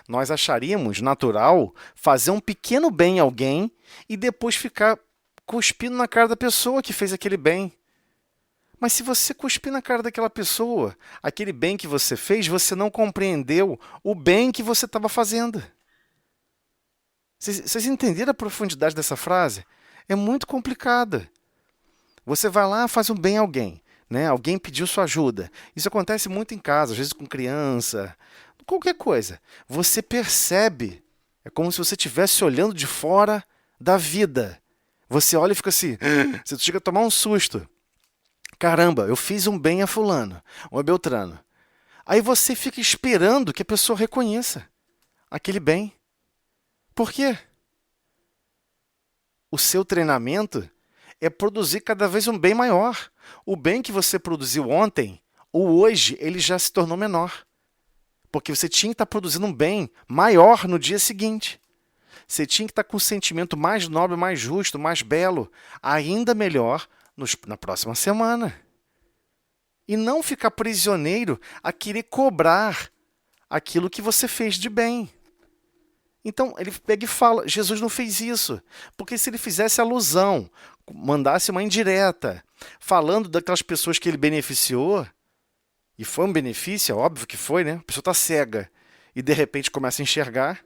Nós acharíamos natural fazer um pequeno bem a alguém e depois ficar cuspindo na cara da pessoa que fez aquele bem. Mas se você cuspir na cara daquela pessoa, aquele bem que você fez, você não compreendeu o bem que você estava fazendo. Vocês entenderam a profundidade dessa frase? É muito complicada. Você vai lá e faz um bem a alguém. Né? Alguém pediu sua ajuda. Isso acontece muito em casa, às vezes com criança, qualquer coisa. Você percebe, é como se você estivesse olhando de fora da vida. Você olha e fica assim, você chega a tomar um susto. Caramba, eu fiz um bem a fulano, ou a Beltrano. Aí você fica esperando que a pessoa reconheça aquele bem. Por quê? o seu treinamento é produzir cada vez um bem maior. O bem que você produziu ontem, ou hoje, ele já se tornou menor. Porque você tinha que estar produzindo um bem maior no dia seguinte. Você tinha que estar com um sentimento mais nobre, mais justo, mais belo, ainda melhor na próxima semana. E não ficar prisioneiro a querer cobrar aquilo que você fez de bem. Então, ele pega e fala, Jesus não fez isso, porque se ele fizesse alusão, mandasse uma indireta, falando daquelas pessoas que ele beneficiou, e foi um benefício, é óbvio que foi, né? A pessoa está cega e de repente começa a enxergar,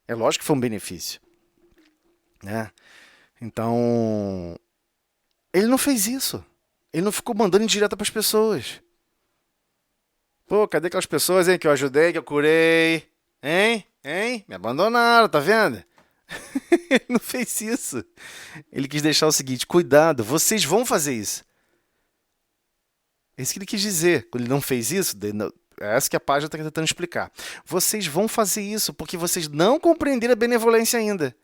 é lógico que foi um benefício, né? Então, ele não fez isso. Ele não ficou mandando indireta para as pessoas. Pô, cadê aquelas pessoas, hein, que eu ajudei, que eu curei? Hein? Me abandonaram, tá vendo? Ele não fez isso. Ele quis deixar o seguinte, cuidado, vocês vão fazer isso. É isso que ele quis dizer. Quando ele não fez isso, é essa que a página está tentando explicar. Vocês vão fazer isso porque vocês não compreenderam a benevolência ainda.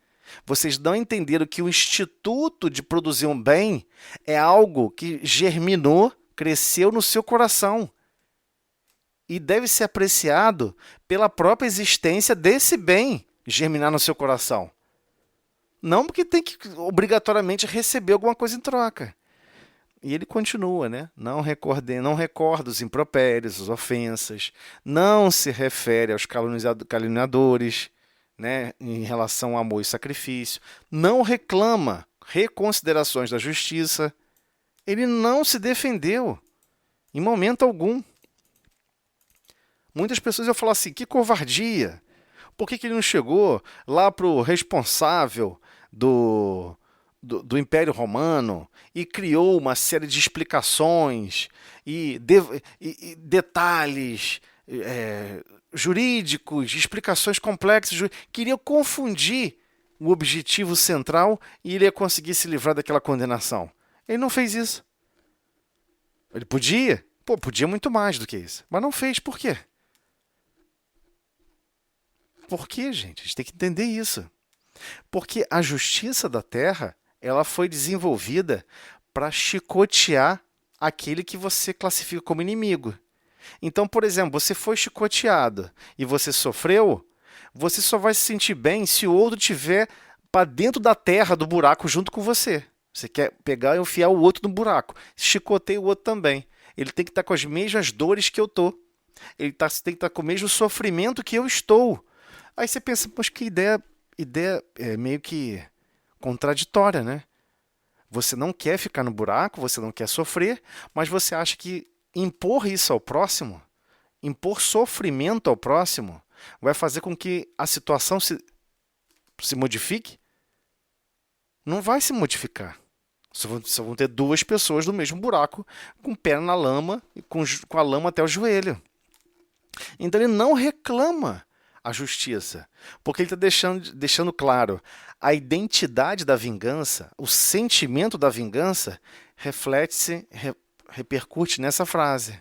Vocês não entenderam que o instituto de produzir um bem é algo que germinou, cresceu no seu coração. E deve ser apreciado pela própria existência desse bem germinar no seu coração. Não porque tem que obrigatoriamente receber alguma coisa em troca. E ele continua, né? Não recorda os impropérios, as ofensas, não se refere aos caluniadores, né? Em relação ao amor e sacrifício, não reclama reconsiderações da justiça. Ele não se defendeu em momento algum. Muitas pessoas iam falar assim, que covardia! Por que ele não chegou lá para o responsável do Império Romano e criou uma série de explicações e detalhes jurídicos, explicações complexas, queria confundir o objetivo central e ele ia conseguir se livrar daquela condenação. Ele não fez isso. Ele podia? Podia muito mais do que isso, mas não fez. Por quê? Por quê, gente? A gente tem que entender isso. Porque a justiça da terra, ela foi desenvolvida para chicotear aquele que você classifica como inimigo. Então, por exemplo, você foi chicoteado e você sofreu, você só vai se sentir bem se o outro estiver para dentro da terra, do buraco, junto com você. Você quer pegar e enfiar o outro no buraco. Chicoteia o outro também. Ele tem que estar com as mesmas dores que eu estou. Ele tem que estar com o mesmo sofrimento que eu estou. Aí você pensa, poxa, que ideia meio que contraditória, né? Você não quer ficar no buraco, você não quer sofrer, mas você acha que impor isso ao próximo, impor sofrimento ao próximo, vai fazer com que a situação se modifique? Não vai se modificar. Só vão ter duas pessoas no mesmo buraco, com o pé na lama e com a lama até o joelho. Então ele não reclama a justiça, porque ele está deixando claro a identidade da vingança, o sentimento da vingança repercute nessa frase.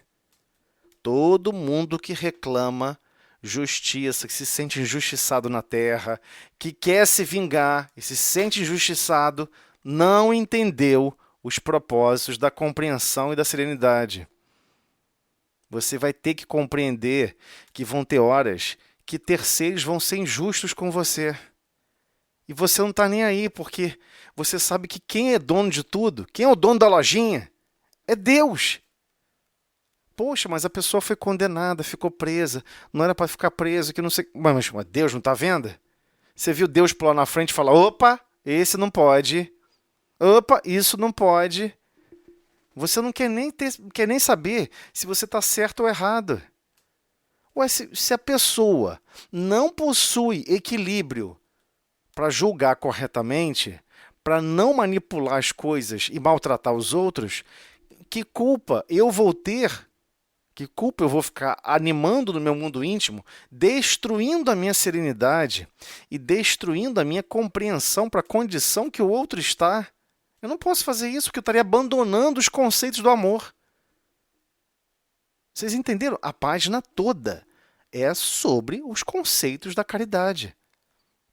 Todo mundo que reclama justiça, que se sente injustiçado na terra, que quer se vingar e se sente injustiçado, não entendeu os propósitos da compreensão e da serenidade. Você vai ter que compreender que vão ter horas que terceiros vão ser injustos com você. E você não está nem aí, porque você sabe que quem é dono de tudo, quem é o dono da lojinha, é Deus. Poxa, mas a pessoa foi condenada, ficou presa, não era para ficar preso, que não sei. Mas Deus não está vendo? Você viu Deus pular na frente e falar, opa, esse não pode, opa, isso não pode. Você não quer nem saber se você está certo ou errado. Ué, se a pessoa não possui equilíbrio para julgar corretamente, para não manipular as coisas e maltratar os outros, que culpa eu vou ter? Que culpa eu vou ficar animando no meu mundo íntimo, destruindo a minha serenidade e destruindo a minha compreensão para a condição que o outro está? Eu não posso fazer isso porque eu estaria abandonando os conceitos do amor. Vocês entenderam? A página toda é sobre os conceitos da caridade.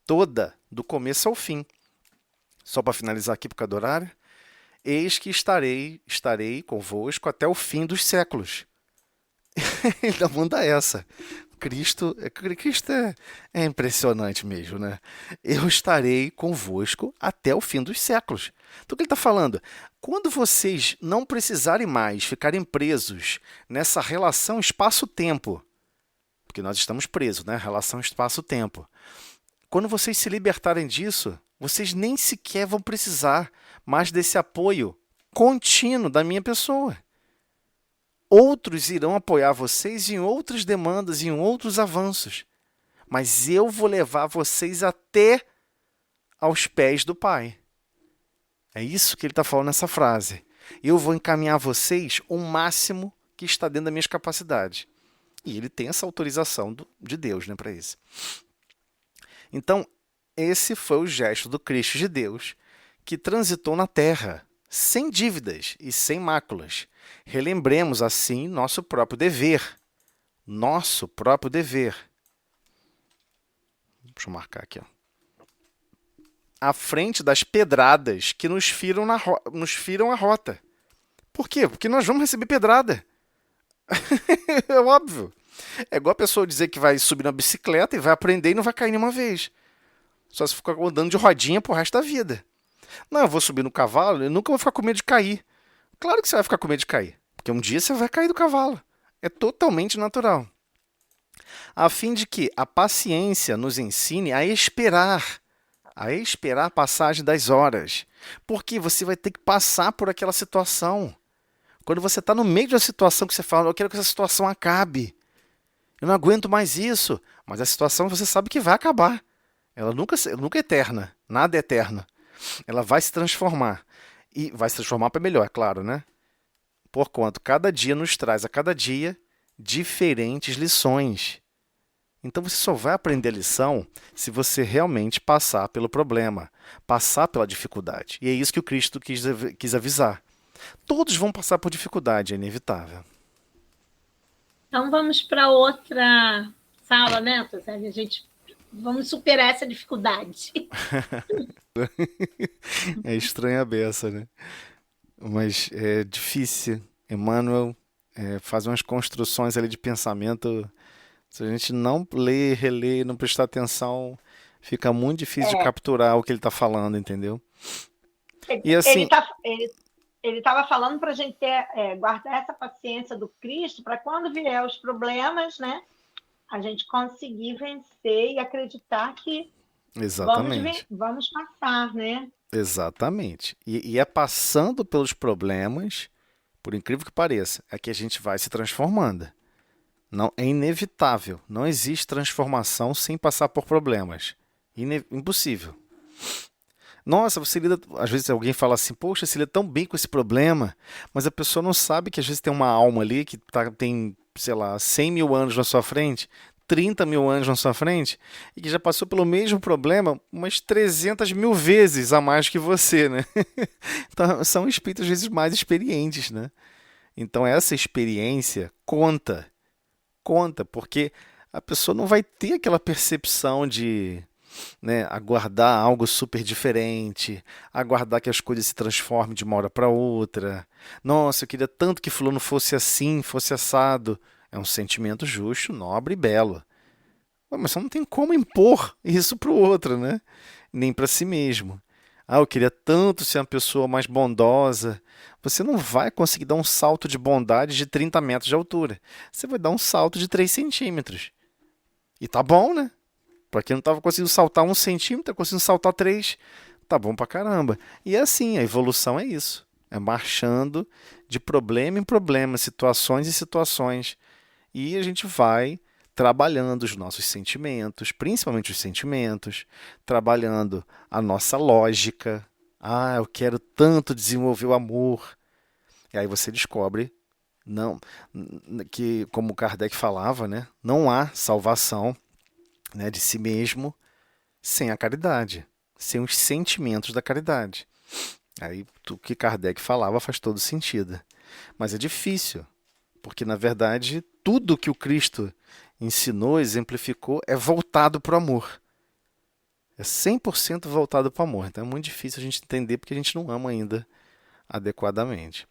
Toda, do começo ao fim. Só para finalizar aqui por causa do horário. Eis que estarei convosco até o fim dos séculos. Ele ainda manda essa. Cristo é impressionante mesmo, né? Eu estarei convosco até o fim dos séculos. Então, o que ele está falando? Quando vocês não precisarem mais ficarem presos nessa relação espaço-tempo, porque nós estamos presos, né? Relação espaço-tempo. Quando vocês se libertarem disso, vocês nem sequer vão precisar mais desse apoio contínuo da minha pessoa. Outros irão apoiar vocês em outras demandas, em outros avanços. Mas eu vou levar vocês até aos pés do Pai. É isso que ele está falando nessa frase. Eu vou encaminhar vocês o máximo que está dentro das minhas capacidades. E ele tem essa autorização de Deus, né, para isso. Então, esse foi o gesto do Cristo de Deus que transitou na terra, sem dívidas e sem máculas. Relembremos, assim, nosso próprio dever. Nosso próprio dever. Deixa eu marcar aqui. Ó. À frente das pedradas que nos firam a rota. Por quê? Porque nós vamos receber pedrada. É óbvio. É igual a pessoa dizer que vai subir na bicicleta e vai aprender e não vai cair nenhuma vez. Só se ficar andando de rodinha pro resto da vida. Não, eu vou subir no cavalo e nunca vou ficar com medo de cair. Claro que você vai ficar com medo de cair, porque um dia você vai cair do cavalo. É totalmente natural. A fim de que a paciência nos ensine a esperar a passagem das horas. Porque você vai ter que passar por aquela situação. Quando você está no meio da situação que você fala, eu quero que essa situação acabe. Eu não aguento mais isso. Mas a situação você sabe que vai acabar. Ela nunca é eterna. Nada é eterno. Ela vai se transformar. E vai se transformar para melhor, é claro, né? Porquanto cada dia nos traz a cada dia diferentes lições. Então você só vai aprender a lição se você realmente passar pelo problema, passar pela dificuldade. E é isso que o Cristo quis avisar. Todos vão passar por dificuldade, é inevitável. Então vamos para outra sala, né, Tosé? Vamos superar essa dificuldade. É estranha a beça, né? Mas é difícil. Emmanuel faz umas construções ali de pensamento. Se a gente não ler, reler, não prestar atenção, fica muito difícil de capturar o que ele está falando, entendeu? E assim, ele estava falando para a gente guardar essa paciência do Cristo para quando vier os problemas, né? A gente conseguir vencer e acreditar que vamos passar, né? Exatamente. E é passando pelos problemas, por incrível que pareça, é que a gente vai se transformando. Não, é inevitável. Não existe transformação sem passar por problemas. Impossível. Nossa, você lida... Às vezes alguém fala assim, poxa, você lida tão bem com esse problema, mas a pessoa não sabe que às vezes tem uma alma ali que tem, sei lá, 100 mil anos na sua frente, 30 mil anos na sua frente, e que já passou pelo mesmo problema umas 300 mil vezes a mais que você, né? Então, são espíritos, às vezes, mais experientes, né? Então, essa experiência conta, porque a pessoa não vai ter aquela percepção de, né, aguardar algo super diferente, aguardar que as coisas se transformem de uma hora para outra. Nossa, eu queria tanto que fulano fosse assim, fosse assado. É um sentimento justo, nobre e belo. Mas você não tem como impor isso para o outro, né? Nem para si mesmo. Ah, eu queria tanto ser uma pessoa mais bondosa. Você não vai conseguir dar um salto de bondade de 30 metros de altura. Você vai dar um salto de 3 centímetros. E tá bom, né? Para quem não estava conseguindo saltar 1 centímetro, tá conseguindo saltar 3. Tá bom pra caramba. E é assim, a evolução é isso. É marchando de problema em problema, situações em situações. E a gente vai trabalhando os nossos sentimentos, principalmente os sentimentos, trabalhando a nossa lógica. Ah, eu quero tanto desenvolver o amor. E aí você descobre que, como Kardec falava, né, não há salvação, né, de si mesmo sem a caridade, sem os sentimentos da caridade. Aí o que Kardec falava faz todo sentido. Mas é difícil, porque, na verdade, tudo que o Cristo ensinou, exemplificou, é voltado para o amor. É 100% voltado para o amor. Então é muito difícil a gente entender porque a gente não ama ainda adequadamente.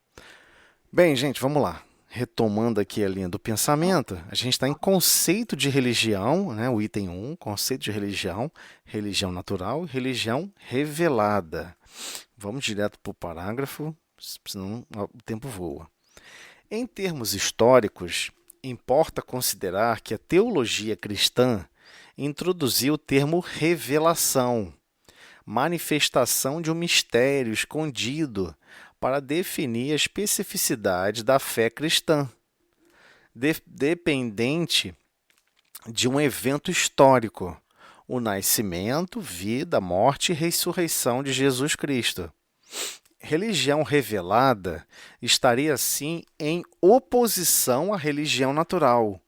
Bem, gente, vamos lá. Retomando aqui a linha do pensamento, a gente está em conceito de religião, né? O item 1, conceito de religião, religião natural e religião revelada. Vamos direto para o parágrafo, senão o tempo voa. Em termos históricos, importa considerar que a teologia cristã introduziu o termo revelação, manifestação de um mistério escondido para definir a especificidade da fé cristã, dependente de um evento histórico, o nascimento, vida, morte e ressurreição de Jesus Cristo. Religião revelada estaria, assim, em oposição à religião natural,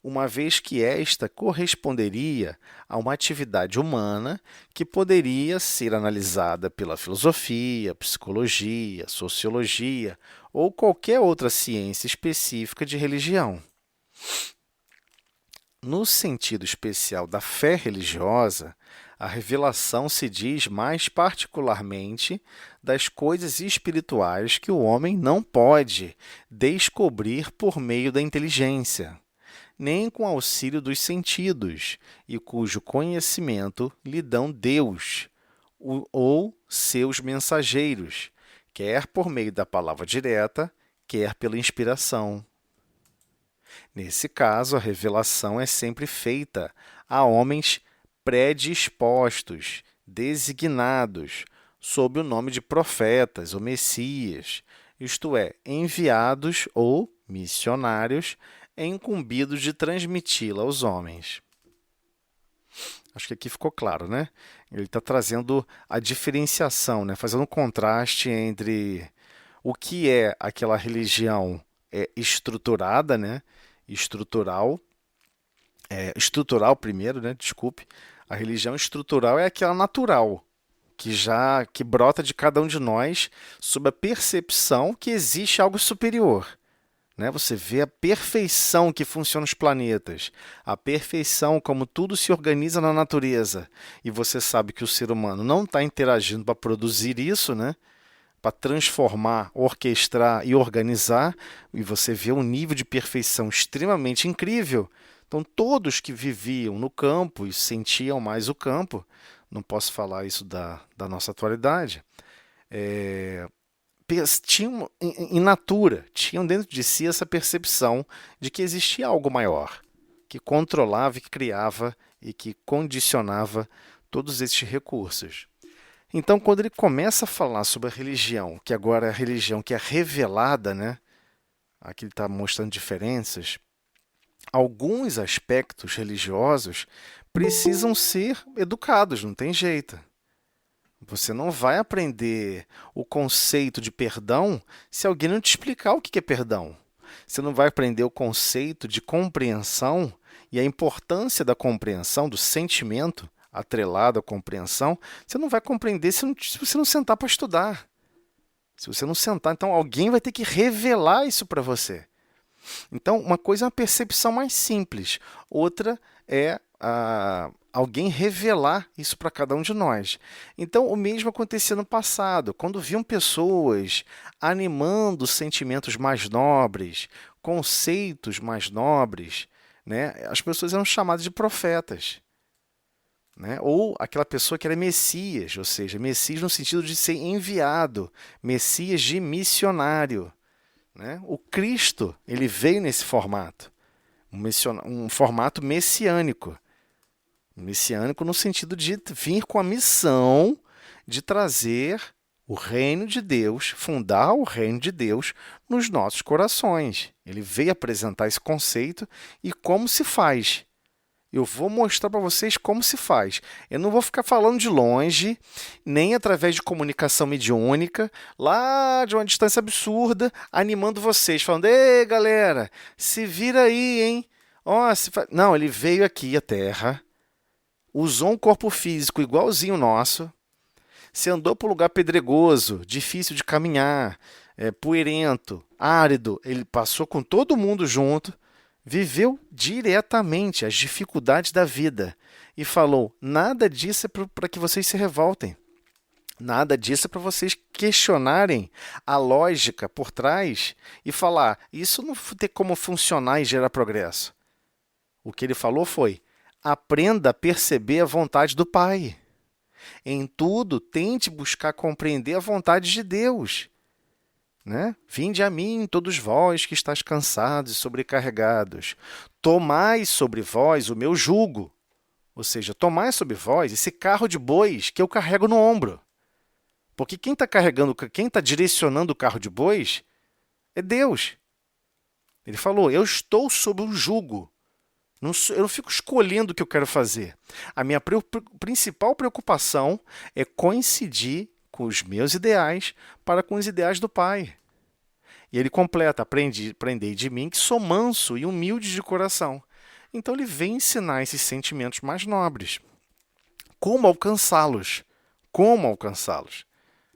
uma vez que esta corresponderia a uma atividade humana que poderia ser analisada pela filosofia, psicologia, sociologia ou qualquer outra ciência específica de religião. No sentido especial da fé religiosa, a revelação se diz mais particularmente das coisas espirituais que o homem não pode descobrir por meio da inteligência, nem com auxílio dos sentidos, e cujo conhecimento lhe dão Deus ou seus mensageiros, quer por meio da palavra direta, quer pela inspiração. Nesse caso, a revelação é sempre feita a homens predispostos, designados, sob o nome de profetas ou messias, isto é, enviados ou missionários, incumbidos de transmiti-la aos homens. Acho que aqui ficou claro, né? Ele está trazendo a diferenciação, né? Fazendo um contraste entre o que é aquela religião estruturada, né? Estrutural primeiro, né? Desculpe. A religião estrutural é aquela natural, que brota de cada um de nós sob a percepção que existe algo superior. Né? Você vê a perfeição que funciona os planetas, a perfeição como tudo se organiza na natureza, e você sabe que o ser humano não está interagindo para produzir isso, né? Para transformar, orquestrar e organizar, e você vê um nível de perfeição extremamente incrível. Então, todos que viviam no campo e sentiam mais o campo, não posso falar isso da nossa atualidade, tinham in natura, tinham dentro de si essa percepção de que existia algo maior, que controlava e que criava e que condicionava todos esses recursos. Então, quando ele começa a falar sobre a religião, que agora é a religião que é revelada, né? Aqui ele está mostrando diferenças, alguns aspectos religiosos precisam ser educados, não tem jeito. Você não vai aprender o conceito de perdão se alguém não te explicar o que é perdão. Você não vai aprender o conceito de compreensão e a importância da compreensão, do sentimento atrelado à compreensão. Você não vai compreender se você não sentar para estudar. Se você não sentar, então alguém vai ter que revelar isso para você. Então, uma coisa é uma percepção mais simples, outra é alguém revelar isso para cada um de nós. Então, o mesmo acontecia no passado, quando viam pessoas animando sentimentos mais nobres, conceitos mais nobres, né? As pessoas eram chamadas de profetas. Né? Ou aquela pessoa que era Messias, ou seja, Messias no sentido de ser enviado, Messias de missionário. Né? O Cristo ele veio nesse formato, um formato messiânico. Messiânico no sentido de vir com a missão de trazer o reino de Deus, fundar o reino de Deus nos nossos corações. Ele veio apresentar esse conceito e como se faz. Eu vou mostrar para vocês como se faz. Eu não vou ficar falando de longe, nem através de comunicação mediúnica, lá de uma distância absurda, animando vocês, falando, ei, galera, se vira aí, hein? Não, ele veio aqui à Terra, usou um corpo físico igualzinho ao nosso, se andou por um lugar pedregoso, difícil de caminhar, poeirento, árido, ele passou com todo mundo junto, viveu diretamente as dificuldades da vida e falou: nada disso é para que vocês se revoltem. Nada disso é para vocês questionarem a lógica por trás e falar: isso não tem como funcionar e gerar progresso. O que ele falou foi: aprenda a perceber a vontade do Pai. Em tudo, tente buscar compreender a vontade de Deus. Né? Vinde a mim, todos vós que estáis cansados e sobrecarregados. Tomai sobre vós o meu jugo. Ou seja, tomai sobre vós esse carro de bois que eu carrego no ombro. Porque quem está direcionando o carro de bois é Deus. Ele falou: eu estou sob um jugo. Eu não fico escolhendo o que eu quero fazer. A minha principal preocupação é coincidir com os meus ideais para com os ideais do Pai. E ele completa: aprendei de mim que sou manso e humilde de coração. Então ele vem ensinar esses sentimentos mais nobres. Como alcançá-los? Como alcançá-los?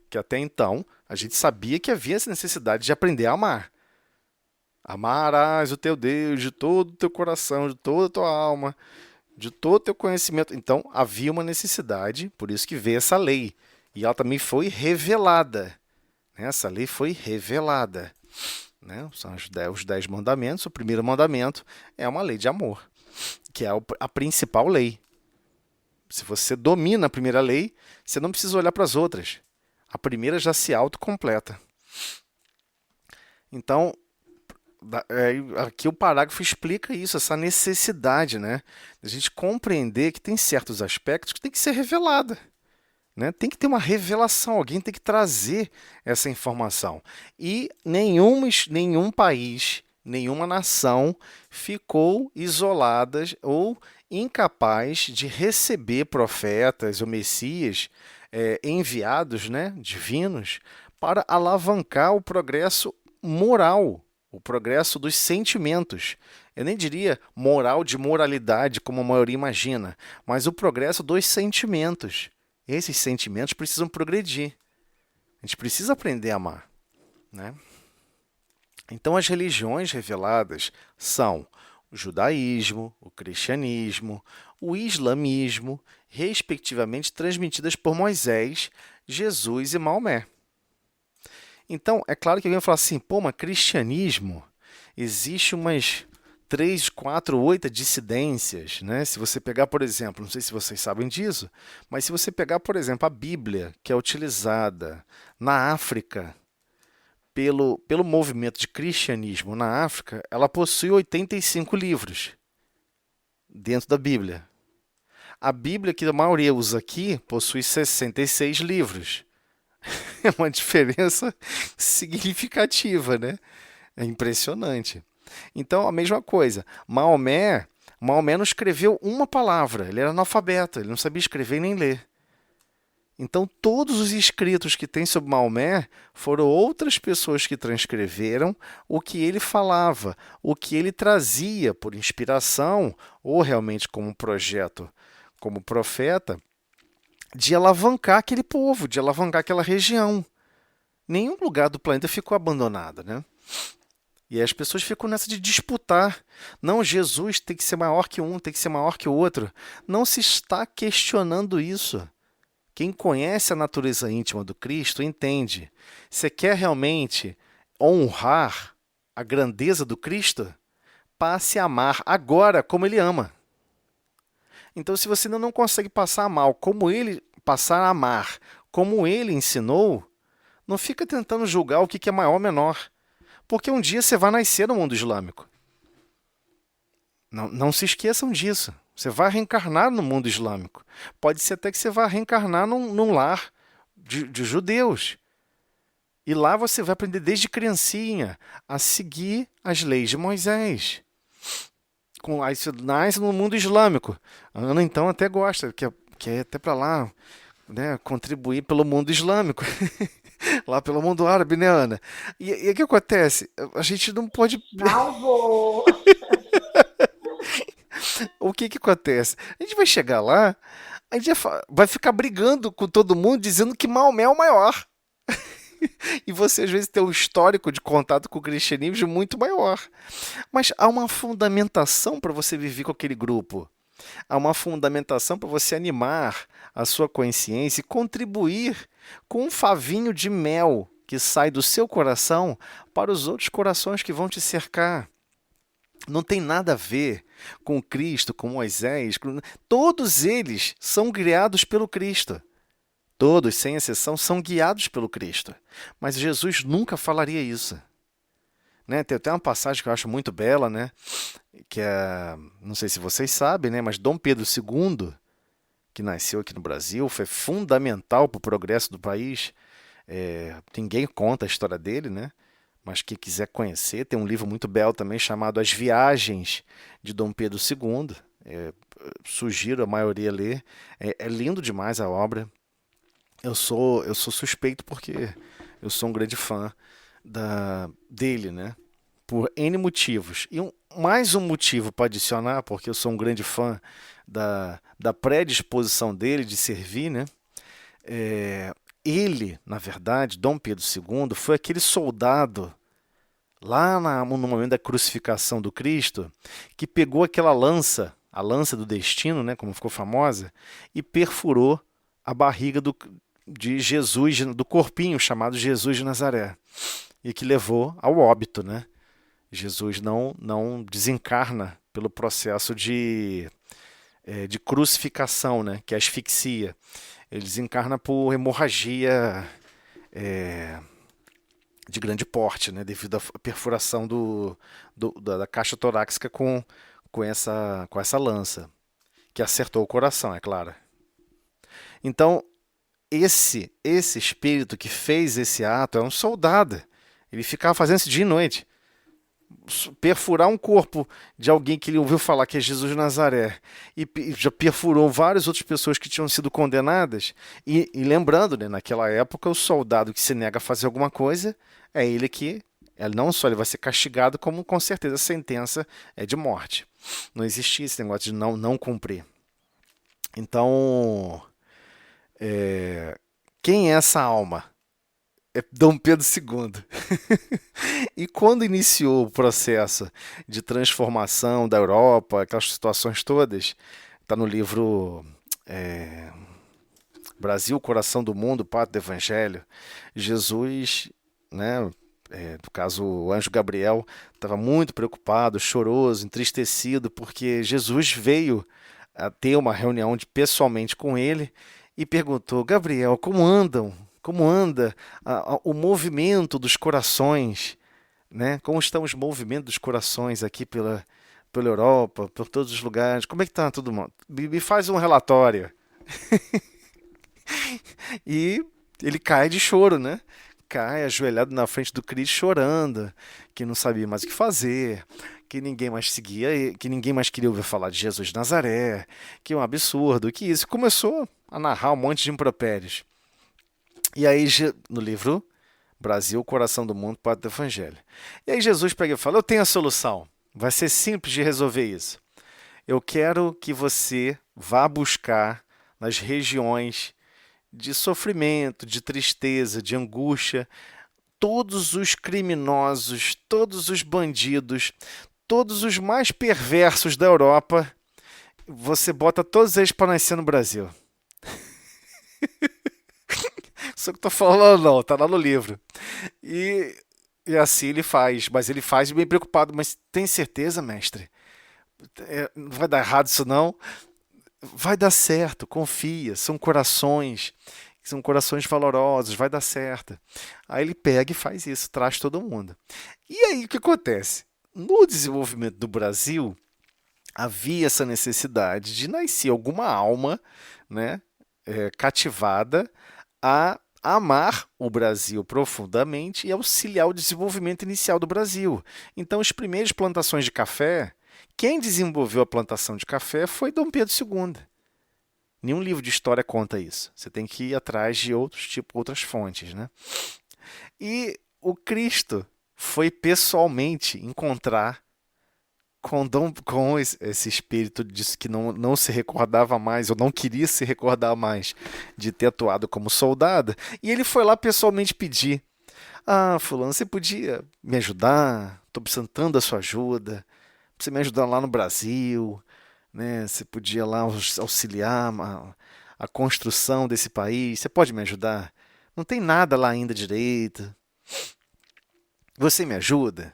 Que até então a gente sabia que havia essa necessidade de aprender a amar. Amarás o teu Deus de todo o teu coração, de toda a tua alma, de todo o teu conhecimento. Então, havia uma necessidade, por isso que veio essa lei. E ela também foi revelada. Essa lei foi revelada. São os 10 mandamentos. O primeiro mandamento é uma lei de amor, que é a principal lei. Se você domina a primeira lei, você não precisa olhar para as outras. A primeira já se autocompleta. Então, aqui o parágrafo explica isso, essa necessidade, de a gente compreender que tem certos aspectos que tem que ser revelada. Tem que ter uma revelação, alguém tem que trazer essa informação. E nenhum país, nenhuma nação ficou isolada ou incapaz de receber profetas ou messias enviados, divinos, para alavancar o progresso moral, o progresso dos sentimentos. Eu nem diria moral de moralidade, como a maioria imagina, mas o progresso dos sentimentos. Esses sentimentos precisam progredir. A gente precisa aprender a amar. Então, as religiões reveladas são o judaísmo, o cristianismo, o islamismo, respectivamente transmitidas por Moisés, Jesus e Maomé. Então, é claro que alguém vai falar assim: mas cristianismo, existe umas 3, 4, 8 dissidências. Se você pegar, por exemplo, não sei se vocês sabem disso, mas se você pegar, por exemplo, a Bíblia, que é utilizada na África pelo movimento de cristianismo na África, ela possui 85 livros dentro da Bíblia. A Bíblia que a maioria usa aqui possui 66 livros. É uma diferença significativa, É impressionante. Então, a mesma coisa. Maomé não escreveu uma palavra. Ele era analfabeto, ele não sabia escrever nem ler. Então, todos os escritos que tem sobre Maomé foram outras pessoas que transcreveram o que ele falava, o que ele trazia por inspiração, ou realmente como projeto, como profeta, de alavancar aquele povo, de alavancar aquela região. Nenhum lugar do planeta ficou abandonado, E as pessoas ficam nessa de disputar. Não, Jesus tem que ser maior que um, tem que ser maior que o outro. Não se está questionando isso. Quem conhece a natureza íntima do Cristo entende. Você quer realmente honrar a grandeza do Cristo? Passe a amar agora como Ele ama. Então, se você ainda não consegue passar passar a amar como Ele ensinou, não fica tentando julgar o que é maior ou menor. Porque um dia você vai nascer no mundo islâmico. Não se esqueçam disso. Você vai reencarnar no mundo islâmico. Pode ser até que você vá reencarnar num lar de judeus. E lá você vai aprender desde criancinha a seguir as leis de Moisés. Aí você nasce no mundo islâmico. A Ana, então, até gosta, quer até para lá, contribuir pelo mundo islâmico. Lá pelo mundo árabe, Ana? E o que acontece? A gente não pode... Não vou! O que acontece? A gente vai chegar lá, a gente vai ficar brigando com todo mundo, dizendo que Maomé é o maior. E você, às vezes, tem um histórico de contato com o cristianismo muito maior. Mas há uma fundamentação para você viver com aquele grupo. Há uma fundamentação para você animar a sua consciência e contribuir com um favinho de mel que sai do seu coração para os outros corações que vão te cercar. Não tem nada a ver com Cristo, com Moisés. Todos eles são guiados pelo Cristo. Todos, sem exceção, são guiados pelo Cristo. Mas Jesus nunca falaria isso. Né? Tem até uma passagem que eu acho muito bela, né? Que é, não sei se vocês sabem, né? Mas Dom Pedro II, que nasceu aqui no Brasil, foi fundamental para o progresso do país. Ninguém conta a história dele, né? Mas quem quiser conhecer, tem um livro muito belo também chamado As Viagens de Dom Pedro II. Sugiro a maioria ler. É lindo demais a obra. Eu sou suspeito porque eu sou um grande fã dele, né? Por N motivos. E mais um motivo para adicionar, porque eu sou um grande fã da predisposição dele de servir, né? Ele, na verdade, Dom Pedro II, foi aquele soldado lá no momento da crucificação do Cristo, que pegou aquela lança, a lança do destino, né, como ficou famosa, e perfurou a barriga de Jesus, do corpinho chamado Jesus de Nazaré, e que levou ao óbito, né? Jesus não desencarna pelo processo de crucificação, né, que é a asfixia. Ele desencarna por hemorragia de grande porte, né, devido à perfuração da caixa torácica com essa lança, que acertou o coração, é claro. Então, esse espírito que fez esse ato é um soldado. Ele ficava fazendo isso dia e noite. Perfurar um corpo de alguém que ele ouviu falar que é Jesus de Nazaré e já perfurou várias outras pessoas que tinham sido condenadas e lembrando, né, naquela época o soldado que se nega a fazer alguma coisa é ele que não só ele vai ser castigado, como com certeza a sentença é de morte. Não existia esse negócio de não cumprir. Então, quem é essa alma? É Dom Pedro II. E quando iniciou o processo de transformação da Europa, aquelas situações todas, está no livro Brasil, Coração do Mundo, Pátria do Evangelho, Jesus, né, no caso o anjo Gabriel, estava muito preocupado, choroso, entristecido, porque Jesus veio a ter uma reunião pessoalmente com ele e perguntou: Gabriel, como anda o movimento dos corações, né? Como estão os movimentos dos corações aqui pela Europa, por todos os lugares? Como é que está todo mundo? Me faz um relatório. E ele cai de choro, né? Cai ajoelhado na frente do Cristo chorando, que não sabia mais o que fazer, que ninguém mais seguia, que ninguém mais queria ouvir falar de Jesus de Nazaré, que é um absurdo, que isso. Começou a narrar um monte de impropérios. E aí, no livro Brasil, Coração do Mundo, Pátria do Evangelho. E aí Jesus pega e fala: eu tenho a solução. Vai ser simples de resolver isso. Eu quero que você vá buscar nas regiões de sofrimento, de tristeza, de angústia, todos os criminosos, todos os bandidos, todos os mais perversos da Europa, você bota todos eles para nascer no Brasil. Isso que eu tô falando não, tá lá no livro. E assim ele faz, mas ele faz bem preocupado. Mas tem certeza, mestre? Não vai dar errado isso não? Vai dar certo, confia, são corações valorosos, vai dar certo. Aí ele pega e faz isso, traz todo mundo. E aí o que acontece? No desenvolvimento do Brasil, havia essa necessidade de nascer alguma alma, né, cativada a amar o Brasil profundamente e auxiliar o desenvolvimento inicial do Brasil. Então, as primeiras plantações de café, quem desenvolveu a plantação de café foi Dom Pedro II. Nenhum livro de história conta isso. Você tem que ir atrás de outras fontes, né? E o Cristo foi pessoalmente encontrar com esse espírito disse que não se recordava mais, ou não queria se recordar mais de ter atuado como soldado, e ele foi lá pessoalmente pedir Ah, fulano, você podia me ajudar? Estou precisando tanto da sua ajuda. Você me ajudar lá no Brasil, né? Você podia lá auxiliar a construção desse país. Você pode me ajudar? Não tem nada lá ainda direito. Você me ajuda?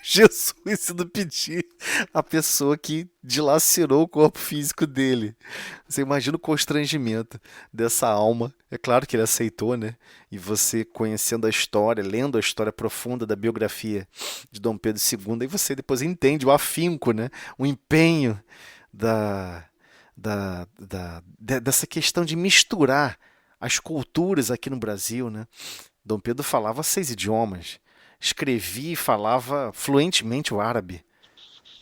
Jesus indo pedir a pessoa que dilacerou o corpo físico dele. Você imagina o constrangimento dessa alma. É claro que ele aceitou, né? E você conhecendo a história, lendo a história profunda da biografia de Dom Pedro II, aí você depois entende o afinco, né? O empenho da, dessa questão de misturar as culturas aqui no Brasil, né? Dom Pedro falava 6 idiomas, escrevia e falava fluentemente o árabe,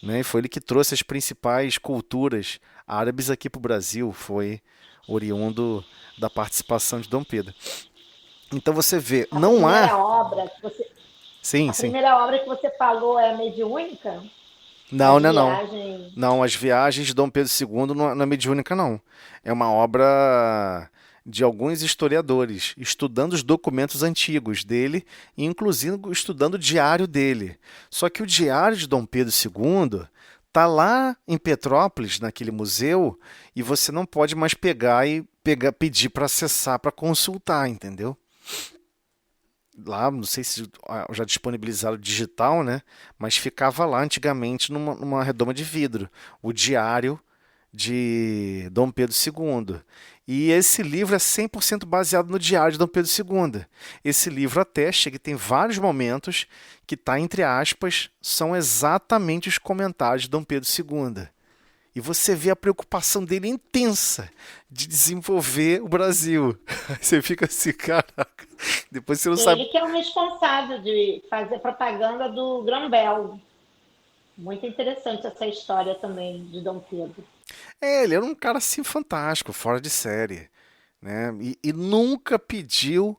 né? E foi ele que trouxe as principais culturas árabes aqui para o Brasil, foi oriundo da participação de Dom Pedro. Então você vê, A não há. primeira obra que você, Sim, a sim. primeira obra que você falou é mediúnica? Não, As não, é não. viagens. Não, as viagens de Dom Pedro II não é mediúnica, não. É uma obra de alguns historiadores, estudando os documentos antigos dele e inclusive estudando o diário dele. Só que o diário de Dom Pedro II tá lá em Petrópolis, naquele museu, e você não pode mais pedir para acessar, para consultar, entendeu? Lá, não sei se já disponibilizaram digital, né? Mas ficava lá antigamente numa redoma de vidro, o diário de Dom Pedro II. E esse livro é 100% baseado no diário de Dom Pedro II. Esse livro atesta que tem vários momentos que está entre aspas, são exatamente os comentários de Dom Pedro II. E você vê a preocupação dele intensa de desenvolver o Brasil. Aí você fica assim, caraca. Depois você não sabe. Ele que é o responsável de fazer propaganda do Grão-Bel. Muito interessante essa história também de Dom Pedro. Ele era um cara assim fantástico, fora de série, né? E nunca pediu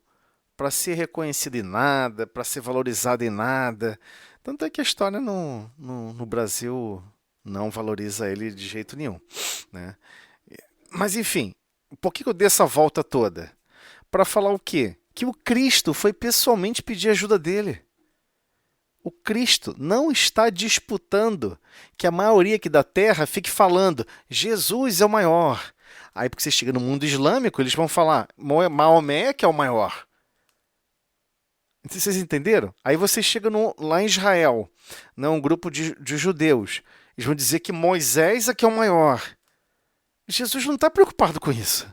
para ser reconhecido em nada, para ser valorizado em nada. Tanto é que a história no Brasil não valoriza ele de jeito nenhum, né? Mas enfim, por que eu dei essa volta toda? Para falar o quê? Que o Cristo foi pessoalmente pedir ajuda dele. O Cristo não está disputando que a maioria aqui da Terra fique falando Jesus é o maior. Aí, porque você chega no mundo islâmico, eles vão falar Maomé que é o maior. Vocês entenderam? Aí você chega lá em Israel, né, um grupo de judeus. Eles vão dizer que Moisés é que é o maior. Jesus não está preocupado com isso.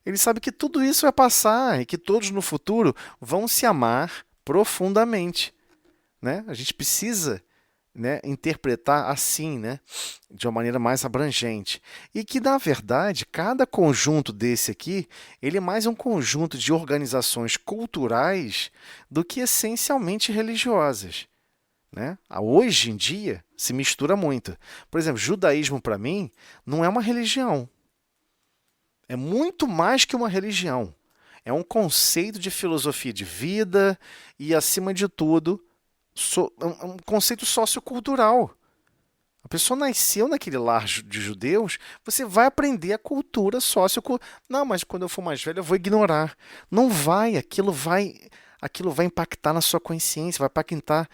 Ele sabe que tudo isso vai passar e que todos no futuro vão se amar profundamente, né? A gente precisa, né, interpretar assim, né, de uma maneira mais abrangente. E que, na verdade, cada conjunto desse aqui, ele é mais um conjunto de organizações culturais do que essencialmente religiosas, né? Hoje em dia se mistura muito. Por exemplo, judaísmo para mim não é uma religião. É muito mais que uma religião. É um conceito de filosofia de vida e, acima de tudo, um conceito sociocultural. A pessoa nasceu naquele lar de judeus, você vai aprender a cultura sociocultural. Não, mas quando eu for mais velho eu vou ignorar. Não vai, aquilo vai impactar na sua consciência, vai impactar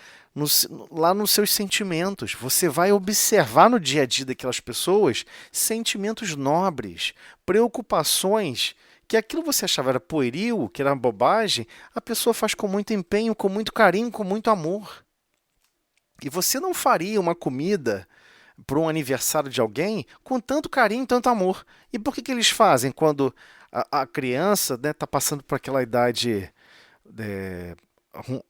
lá nos seus sentimentos. Você vai observar no dia a dia daquelas pessoas sentimentos nobres, preocupações que aquilo você achava era pueril, que era bobagem, a pessoa faz com muito empenho, com muito carinho, com muito amor. E você não faria uma comida para um aniversário de alguém com tanto carinho, tanto amor. E por que eles fazem quando a criança está passando por aquela idade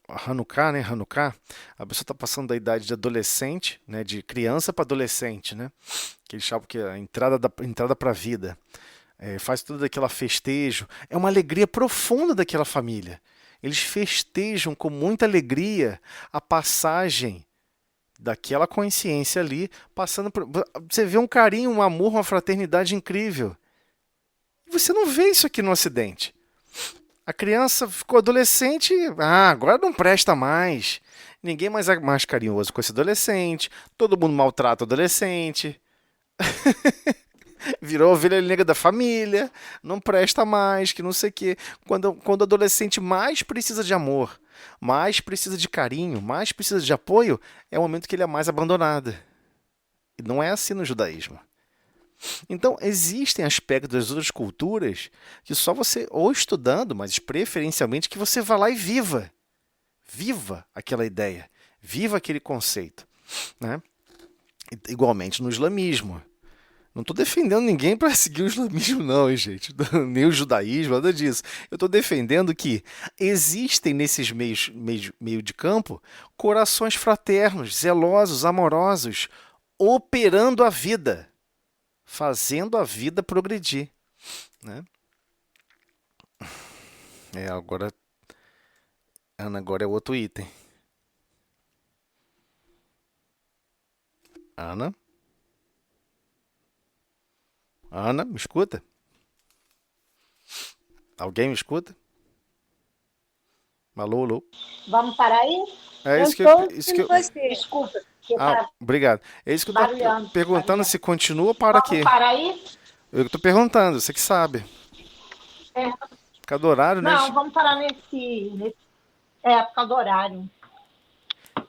Hanukkah, né? Hanukkah, a pessoa está passando da idade de adolescente, né? De criança para adolescente, né? Que eles chamam que é a entrada para a vida. Faz tudo aquele festejo. É uma alegria profunda daquela família. Eles festejam com muita alegria a passagem daquela consciência ali, passando por... Você vê um carinho, um amor, uma fraternidade incrível. Você não vê isso aqui no Ocidente. A criança ficou adolescente, agora não presta mais. Ninguém mais é mais carinhoso com esse adolescente, todo mundo maltrata o adolescente. Virou a ovelha negra da família, não presta mais, que não sei o quê. Quando o adolescente mais precisa de amor, mais precisa de carinho, mais precisa de apoio, é o momento que ele é mais abandonado. E não é assim no judaísmo. Então, existem aspectos das outras culturas que só você, ou estudando, mas preferencialmente, que você vá lá e viva. Viva aquela ideia, viva aquele conceito, né? Igualmente no islamismo. Não estou defendendo ninguém para seguir o islamismo, não, hein, gente. Nem o judaísmo, nada disso. Eu estou defendendo que existem nesses meio de campo corações fraternos, zelosos, amorosos, operando a vida, fazendo a vida progredir, né? Agora, Ana, agora é outro item. Ana? Ana, me escuta? Alguém me escuta? Alô, alô? Vamos parar aí? Desculpa. Obrigado. É isso que eu estou perguntando, se continua ou para aqui. Vamos parar aí? Eu estou perguntando, você que sabe. Por causa do horário, né? Não, vamos parar nesse... por causa do horário.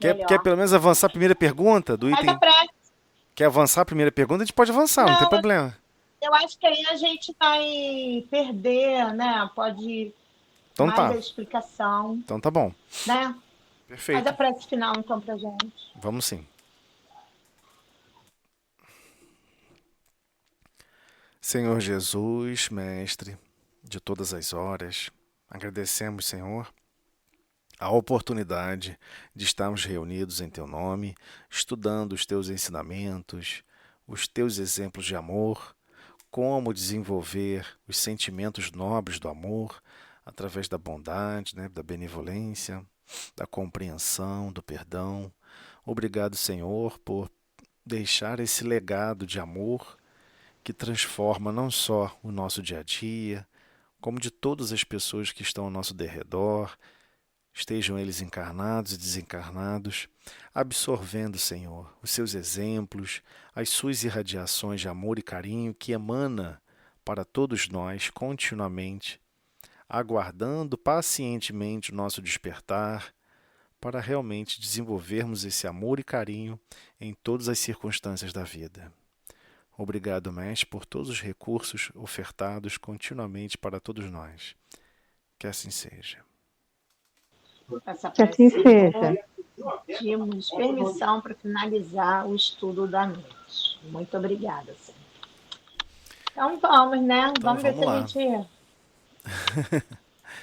Quer pelo menos avançar a primeira pergunta do item? Quer avançar a primeira pergunta? A gente pode avançar, não tem problema. Eu acho que aí a gente vai perder, né? Pode então mais a explicação. Então tá bom. Né? Perfeito. Faz a prece final, então, pra gente. Vamos sim. Senhor Jesus, Mestre de todas as horas, agradecemos, Senhor, a oportunidade de estarmos reunidos em Teu nome, estudando os Teus ensinamentos, os Teus exemplos de amor, como desenvolver os sentimentos nobres do amor através da bondade, né, da benevolência, da compreensão, do perdão. Obrigado, Senhor, por deixar esse legado de amor que transforma não só o nosso dia a dia, como de todas as pessoas que estão ao nosso derredor, estejam eles encarnados e desencarnados, absorvendo, Senhor, os seus exemplos, as suas irradiações de amor e carinho que emana para todos nós continuamente, aguardando pacientemente o nosso despertar, para realmente desenvolvermos esse amor e carinho em todas as circunstâncias da vida. Obrigado, Mestre, por todos os recursos ofertados continuamente para todos nós. Que assim seja. Que assim seja. Pedimos permissão para finalizar o estudo da noite. Muito obrigada, senhor. Então vamos, né? Então, vamos ver se lá. a gente